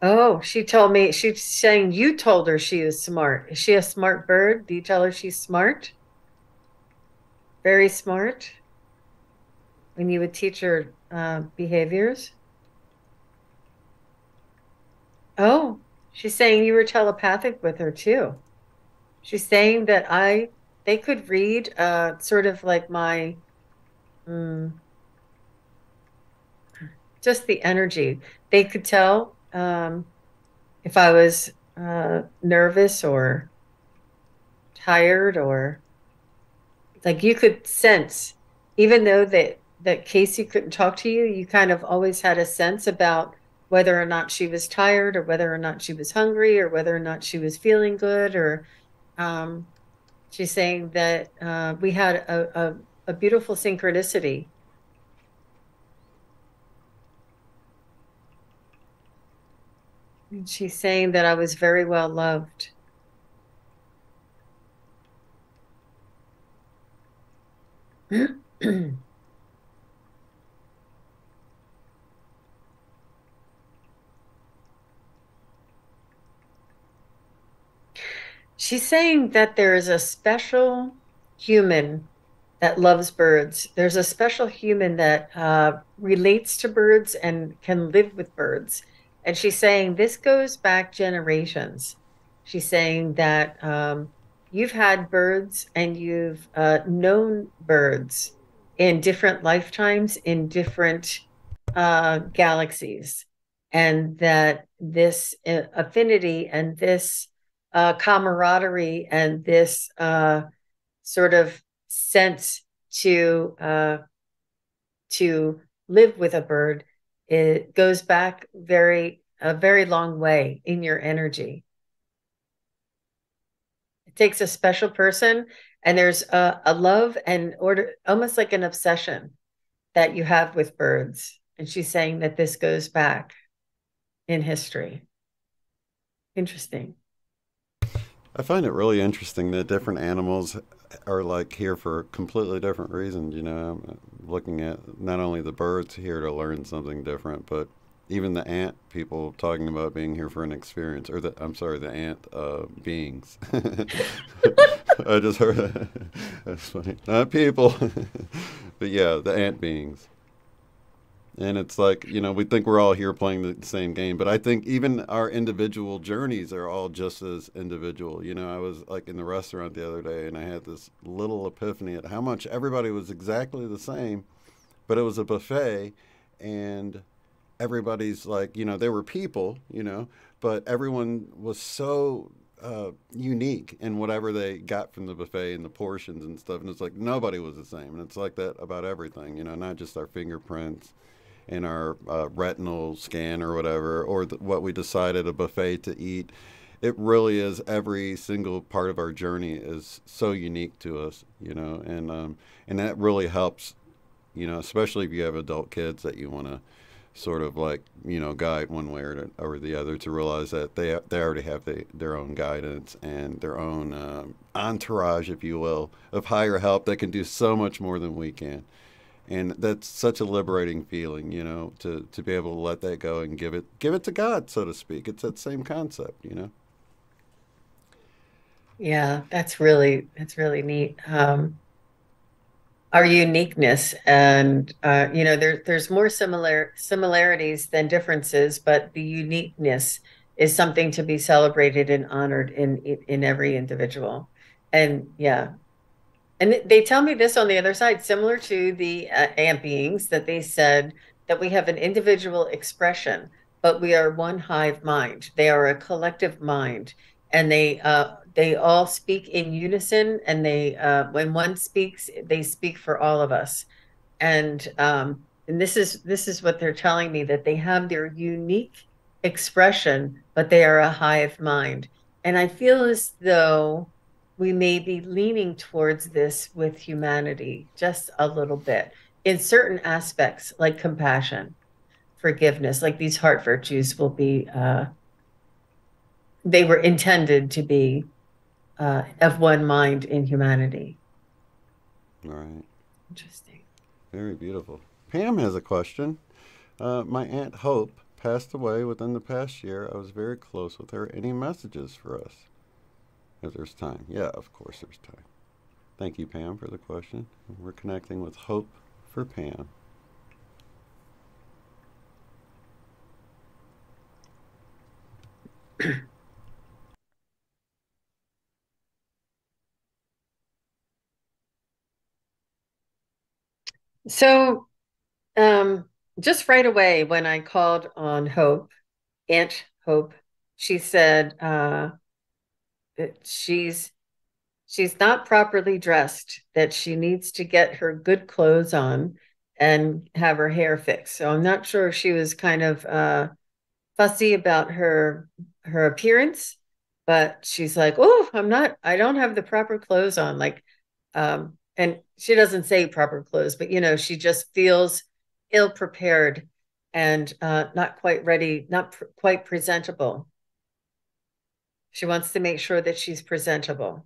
Oh, she told me, she's saying you told her she is smart. Is she a smart bird? Do you tell her she's smart? Very smart when you would teach her behaviors? Oh, she's saying you were telepathic with her too. She's saying that they could read sort of like mm, just the energy. They could tell if I was nervous or tired or like you could sense, even though that Casey couldn't talk to you, you kind of always had a sense about whether or not she was tired or whether or not she was hungry or whether or not she was feeling good or um, she's saying that we had a beautiful synchronicity. And she's saying that I was very well loved. She's saying that there is a special human that loves birds. There's a special human that relates to birds and can live with birds. And she's saying this goes back generations. She's saying that you've had birds and you've known birds in different lifetimes, in different galaxies, and that this affinity and this camaraderie and this sort of sense to live with a bird, it goes back a very long way in your energy. It takes a special person, and there's a love and order, almost like an obsession that you have with birds. And she's saying that this goes back in history. Interesting. I find it really interesting that different animals are like here for completely different reasons. You know, I'm looking at not only the birds here to learn something different, but even the ant people talking about being here for an experience, or the I'm sorry, the ant beings. I just heard that. That's funny. Not people, but yeah, the ant beings. And it's like, we think we're all here playing the same game, but I think even our individual journeys are all just as individual. I was like in the restaurant the other day and I had this little epiphany at how much everybody was exactly the same, but it was a buffet, and everybody's like, they were people, but everyone was so unique in whatever they got from the buffet and the portions and stuff. And it's like nobody was the same. And it's like that about everything, not just our fingerprints in our retinal scan or whatever, or what we decided a buffet to eat. It really is, every single part of our journey is so unique to us, and that really helps, especially if you have adult kids that you want to sort of like guide one way or the other, to realize that they already have their own guidance and their own entourage, if you will, of higher help that can do so much more than we can. And that's such a liberating feeling, to be able to let that go and give it to God, so to speak. It's that same concept. Yeah, that's really neat. Our uniqueness, and there's more similarities than differences, but the uniqueness is something to be celebrated and honored in every individual. And yeah, and they tell me this on the other side, similar to the ant beings, that they said that we have an individual expression, but we are one hive mind. They are a collective mind, and they all speak in unison. And when one speaks, they speak for all of us. And this is what they're telling me, that they have their unique expression, but they are a hive mind. And I feel as though we may be leaning towards this with humanity just a little bit in certain aspects, like compassion, forgiveness, like these heart virtues will be, they were intended to be of one mind in humanity. All right. Interesting. Very beautiful. Pam has a question. My Aunt Hope passed away within the past year. I was very close with her. Any messages for us? If there's time. Yeah, of course there's time. Thank you, Pam, for the question. We're connecting with Hope for Pam. So, um, just right away when I called on Hope, Aunt Hope, she said that she's not properly dressed, that she needs to get her good clothes on and have her hair fixed. So I'm not sure if she was kind of fussy about her appearance, but she's like, "Oh, I don't have the proper clothes on." Like, and she doesn't say proper clothes, but she just feels ill prepared and not quite ready, not quite presentable. She wants to make sure that she's presentable.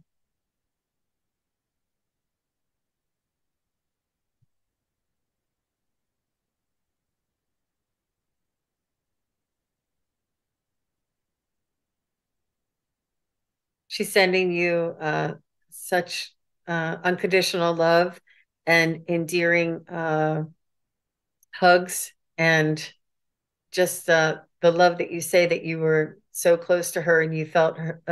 She's sending you such unconditional love and endearing hugs, and just the love that you say, that you were so close to her and you felt her,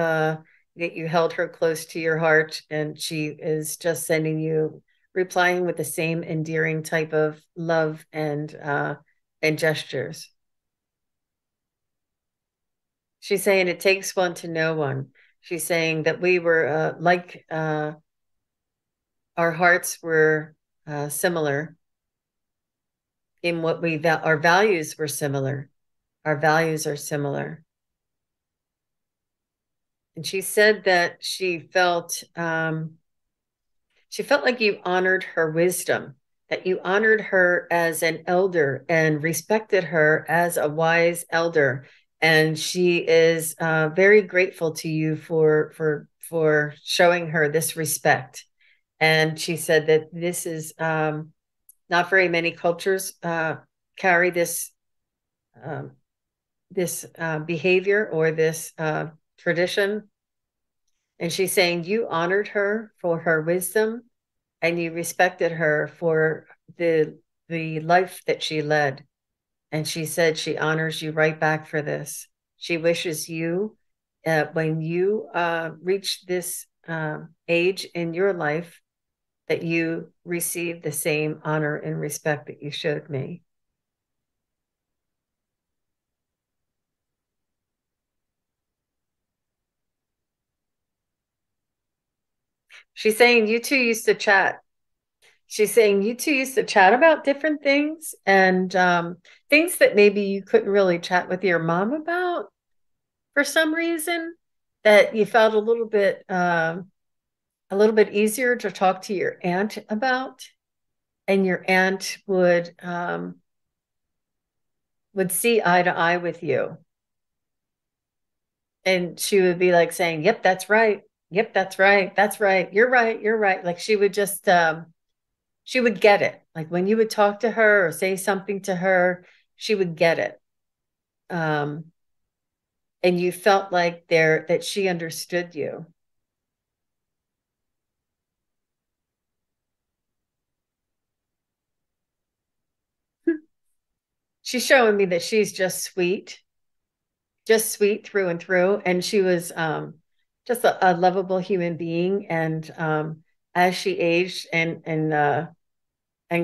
that you held her close to your heart. And she is just sending you, replying with the same endearing type of love and gestures. She's saying it takes one to know one. She's saying that we were like our hearts were similar in what our values were similar. Our values are similar. And she said that she felt like you honored her wisdom, that you honored her as an elder and respected her as a wise elder. And she is very grateful to you for showing her this respect. And she said that this is not very many cultures carry um, this behavior or this tradition. And she's saying you honored her for her wisdom, and you respected her for the life that she led. And she said she honors you right back for this. She wishes you, when you reach this age in your life, that you receive the same honor and respect that you showed me. She's saying you two used to chat. She's saying you two used to chat about different things and things that maybe you couldn't really chat with your mom about for some reason, that you felt a little bit easier to talk to your aunt about, and your aunt would see eye to eye with you, and she would be like saying, "Yep, that's right. Yep, that's right. That's right. You're right. You're right." Like she would just she would get it. Like when you would talk to her or say something to her, she would get it. Um, and you felt like there that she understood you. She's showing me that she's just sweet through and through. And she was just a lovable human being. And as she aged and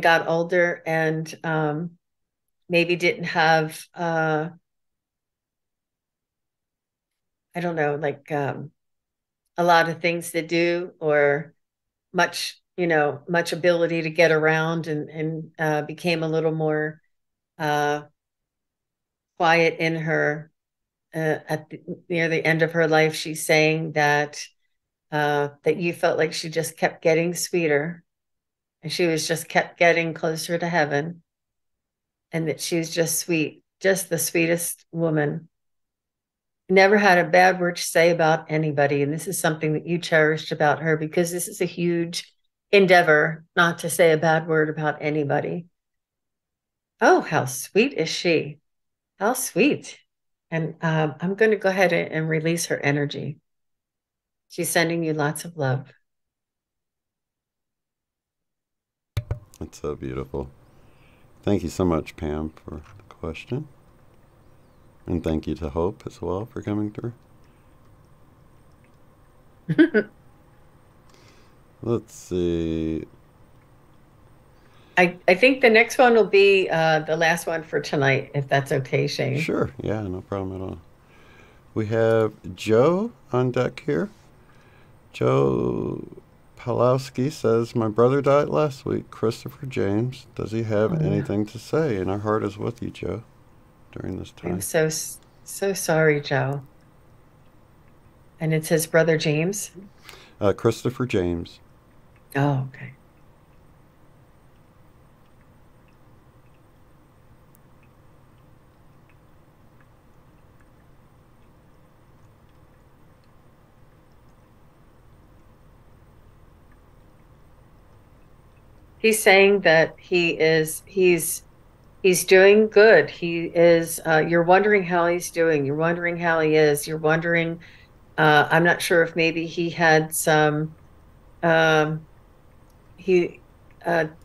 got older and maybe didn't have I don't know, like a lot of things to do or much, much ability to get around and became a little more uh, quiet in her near the end of her life. She's saying that you felt like she just kept getting sweeter and she was just kept getting closer to heaven, and that she was just sweet, just the sweetest woman. Never had a bad word to say about anybody. And this is something that you cherished about her, because this is a huge endeavor not to say a bad word about anybody. Oh, how sweet is she? How sweet. And I'm going to go ahead and release her energy. She's sending you lots of love. That's so beautiful. Thank you so much, Pam, for the question. And thank you to Hope as well for coming through. Let's see. I think the next one will be the last one for tonight, if that's okay, Shane. Sure. Yeah, no problem at all. We have Joe on deck here. Joe Palowski says, "My brother died last week, Christopher James. Does he have Oh, no. anything to say?" And our heart is with you, Joe, during this I'm time. so sorry, Joe. And it's his brother James. Christopher James. Oh, okay. He's saying that he's doing good. He is you're wondering how he's doing. You're wondering how he is. You're wondering I'm not sure if maybe he had some um he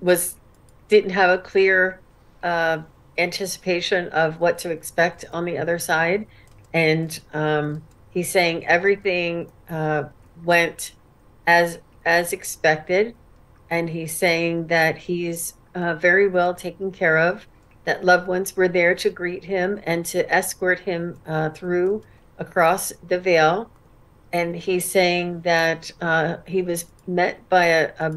was didn't have a clear uh anticipation of what to expect on the other side. And he's saying everything went as expected, and he's saying that he's very well taken care of, that loved ones were there to greet him and to escort him through across the veil. And he's saying that he was met by a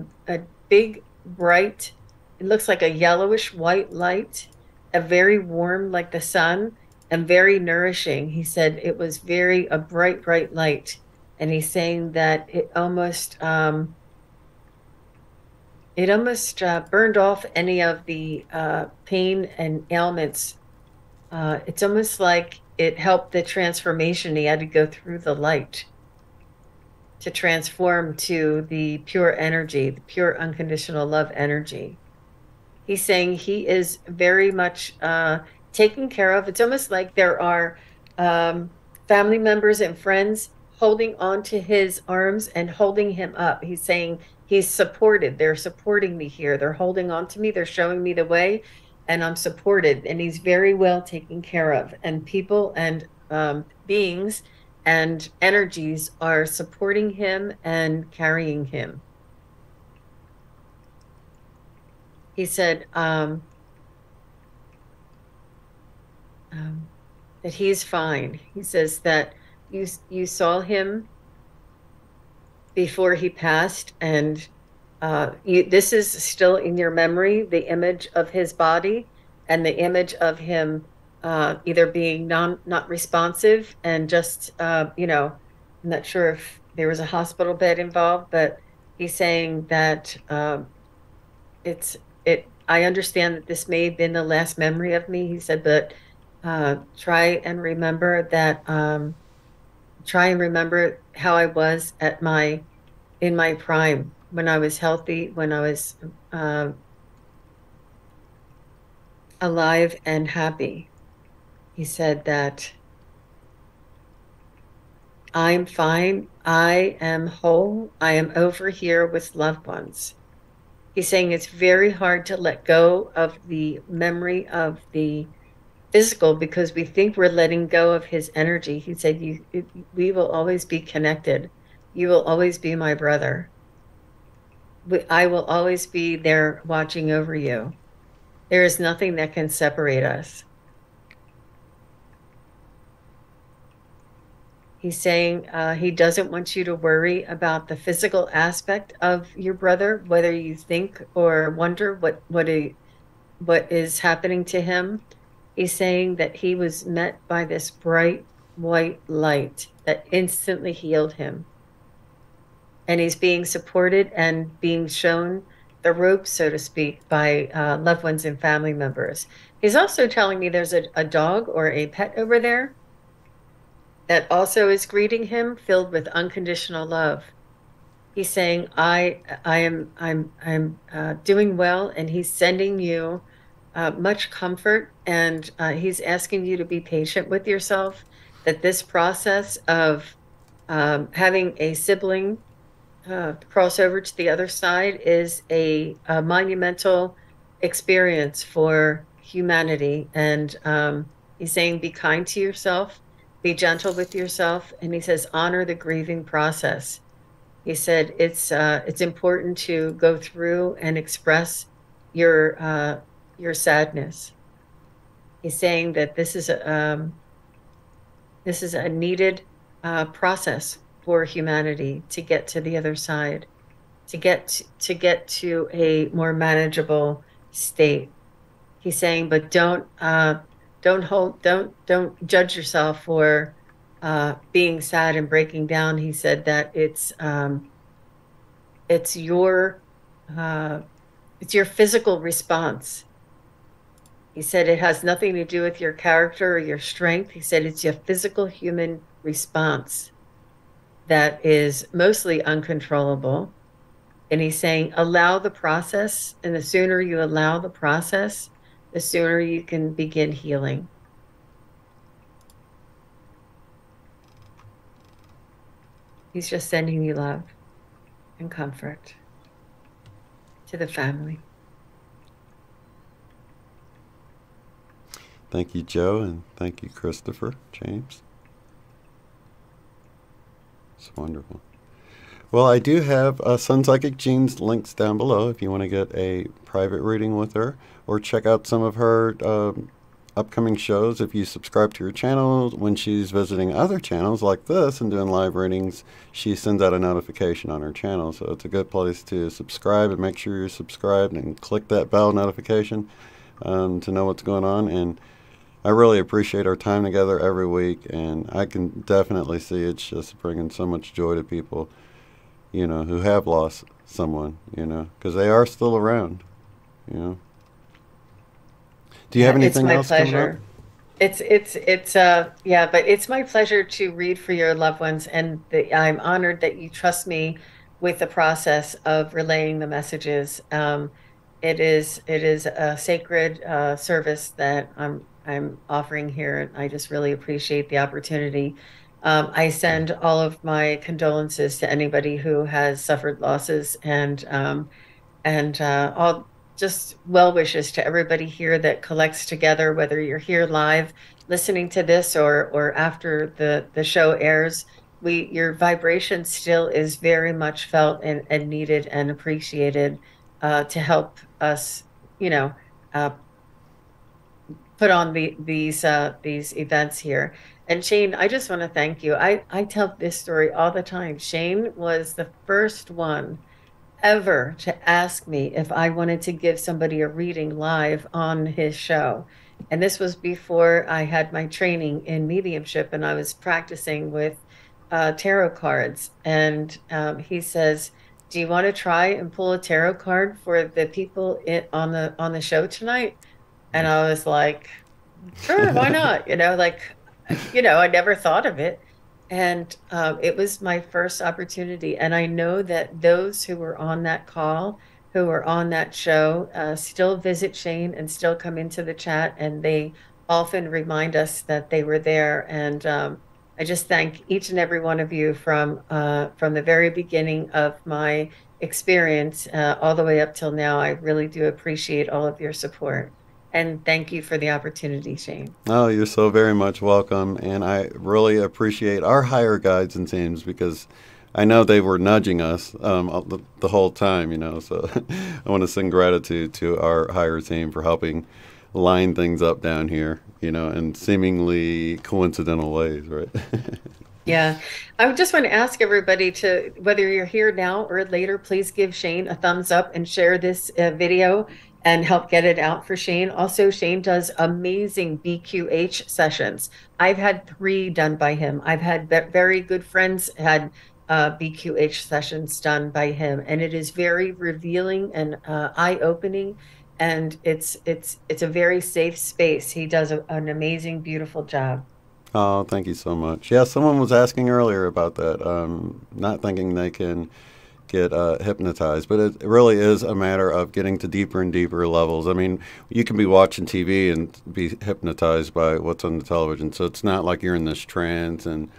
big, bright, it looks like a yellowish white light, a very warm, like the sun, and very nourishing. He said it was very a bright, bright light. And he's saying that it almost burned off any of the pain and ailments. It's almost like it helped the transformation. He had to go through the light to transform to the pure energy, the pure unconditional love energy. He's saying he is very much taken care of. It's almost like there are family members and friends holding on to his arms and holding him up. He's saying he's supported. They're supporting me here. They're holding on to me. They're showing me the way, and I'm supported. And he's very well taken care of. And people and beings and energies are supporting him and carrying him. He said that he's fine. He says that you saw him before he passed, and this is still in your memory, the image of his body and the image of him either being not responsive and just I'm not sure if there was a hospital bed involved, but he's saying that it's it. I understand that this may have been the last memory of me. He said, but try and remember that. Try and remember how I was in my prime, when I was healthy, when I was alive and happy. He said that I'm fine. I am whole. I am over here with loved ones. He's saying it's very hard to let go of the memory of the physical because we think we're letting go of his energy. He said, we will always be connected. You will always be my brother. I will always be there watching over you. There is nothing that can separate us. He's saying he doesn't want you to worry about the physical aspect of your brother, whether you think or wonder what is happening to him. He's saying that he was met by this bright white light that instantly healed him. And he's being supported and being shown the ropes, so to speak, by loved ones and family members. He's also telling me there's a dog or a pet over there that also is greeting him, filled with unconditional love. He's saying, I'm doing well, and he's sending you much comfort, and he's asking you to be patient with yourself. That this process of having a sibling cross over to the other side is a monumental experience for humanity, and he's saying, be kind to yourself, be gentle with yourself, and he says, honor the grieving process. He said it's important to go through and express your sadness. He's saying that this is a needed process for humanity to get to the other side, to get to a more manageable state. He's saying, but don't judge yourself for being sad and breaking down. He said that it's your physical response. He said it has nothing to do with your character or your strength. He said it's your physical human response that is mostly uncontrollable. And he's saying, allow the process. And the sooner you allow the process, the sooner you can begin healing. He's just sending you love and comfort to the family. Thank you, Joe, and thank you, Christopher, James. It's wonderful. Well, I do have SunPsychic Jean's links down below if you want to get a private reading with her, or check out some of her upcoming shows. If you subscribe to her channel, when she's visiting other channels like this and doing live readings, she sends out a notification on her channel. So it's a good place to subscribe and make sure you're subscribed and click that bell notification to know what's going on. And I really appreciate our time together every week, and I can definitely see it's just bringing so much joy to people, you know, who have lost someone, you know, because they are still around, you know. Do you have anything else coming up? Yeah, but it's my pleasure to read for your loved ones, and I'm honored that you trust me with the process of relaying the messages. It is a sacred service that I'm offering here, and I just really appreciate the opportunity. I send all of my condolences to anybody who has suffered losses, and all just well wishes to everybody here that collects together, whether you're here live listening to this or after the show airs. Your vibration still is very much felt and needed and appreciated, to help us, you know, uh, put on these events here. And Shane, I just want to thank you. I tell this story all the time. Shane was the first one ever to ask me if I wanted to give somebody a reading live on his show. And this was before I had my training in mediumship and I was practicing with tarot cards. And he says, "Do you want to try and pull a tarot card for the people on the show tonight?" And I was like, "Sure, why not?" I never thought of it. And it was my first opportunity. And I know that those who were on that call, who were on that show, still visit Shane and still come into the chat. And they often remind us that they were there. And I just thank each and every one of you from the very beginning of my experience all the way up till now. I really do appreciate all of your support. And thank you for the opportunity, Shane. Oh, you're so very much welcome. And I really appreciate our higher guides and teams because I know they were nudging us the whole time, So I want to send gratitude to our higher team for helping line things up down here, in seemingly coincidental ways, right? Yeah. I just want to ask everybody to, whether you're here now or later, please give Shane a thumbs up and share this video and help get it out for Shane. Also, Shane does amazing BQH sessions. I've had 3 done by him. I've had very good friends had BQH sessions done by him, and it is very revealing and eye-opening. And it's a very safe space. He does an amazing, beautiful job. Oh, thank you so much. Yeah, someone was asking earlier about that, not thinking they can get hypnotized, but it really is a matter of getting to deeper and deeper levels. I mean, you can be watching TV and be hypnotized by what's on the television, so it's not like you're in this trance and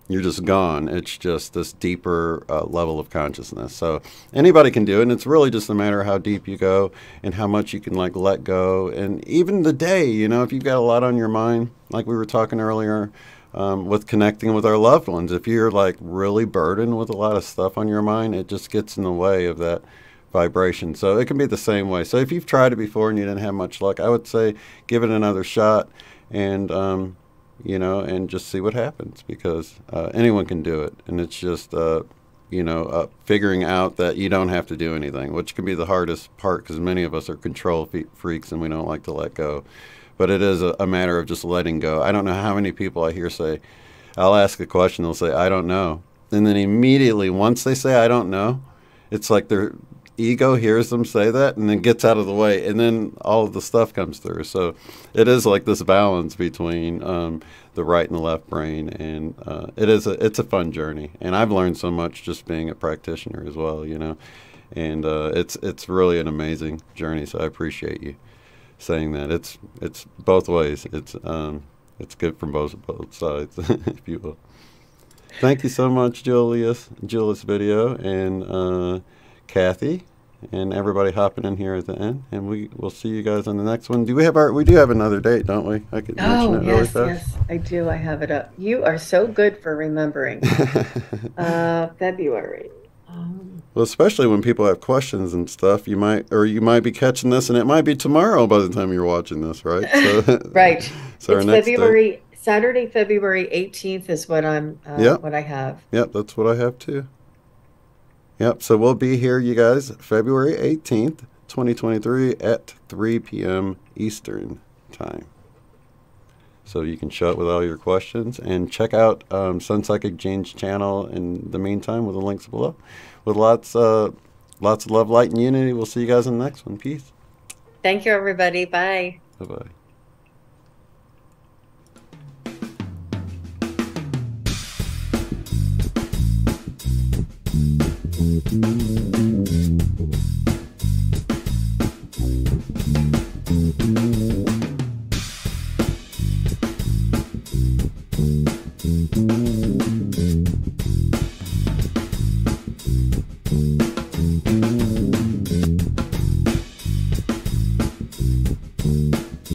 you're just gone. It's just this deeper level of consciousness. So anybody can do it, and it's really just a matter of how deep you go and how much you can let go. And even the day, if you've got a lot on your mind, like we were talking earlier, with connecting with our loved ones. If you're really burdened with a lot of stuff on your mind, it just gets in the way of that vibration. So it can be the same way. So if you've tried it before and you didn't have much luck, I would say give it another shot and, and just see what happens because anyone can do it. And it's just, figuring out that you don't have to do anything, which can be the hardest part because many of us are control freaks and we don't like to let go. But it is a matter of just letting go. I don't know how many people I hear say, I'll ask a question, they'll say, I don't know. And then immediately, once they say, I don't know, it's like their ego hears them say that and then gets out of the way. And then all of the stuff comes through. So it is like this balance between the right and the left brain. And it's a fun journey. And I've learned so much just being a practitioner as well, And it's really an amazing journey. So I appreciate you saying that. It's both ways. It's good from both sides, if you will. Thank you so much, Julius Video, and Kathy, and everybody hopping in here at the end. And we'll see you guys on the next one. We do have another date, don't we? I could mention it really fast. Yes, I do. I have it up. You are so good for remembering. February. Well, especially when people have questions and stuff, you might be catching this, and it might be tomorrow by the time you're watching this, right? So, right. So it's Saturday, February 18th is what what I have. Yep, that's what I have too. Yep. So we'll be here, you guys, February 18th, 2023 at 3 p.m. Eastern time. So you can show up with all your questions and check out SunPsychic Jane's channel in the meantime with the links below. With lots of love, light, and unity. We'll see you guys in the next one. Peace. Thank you, everybody. Bye. Bye-bye.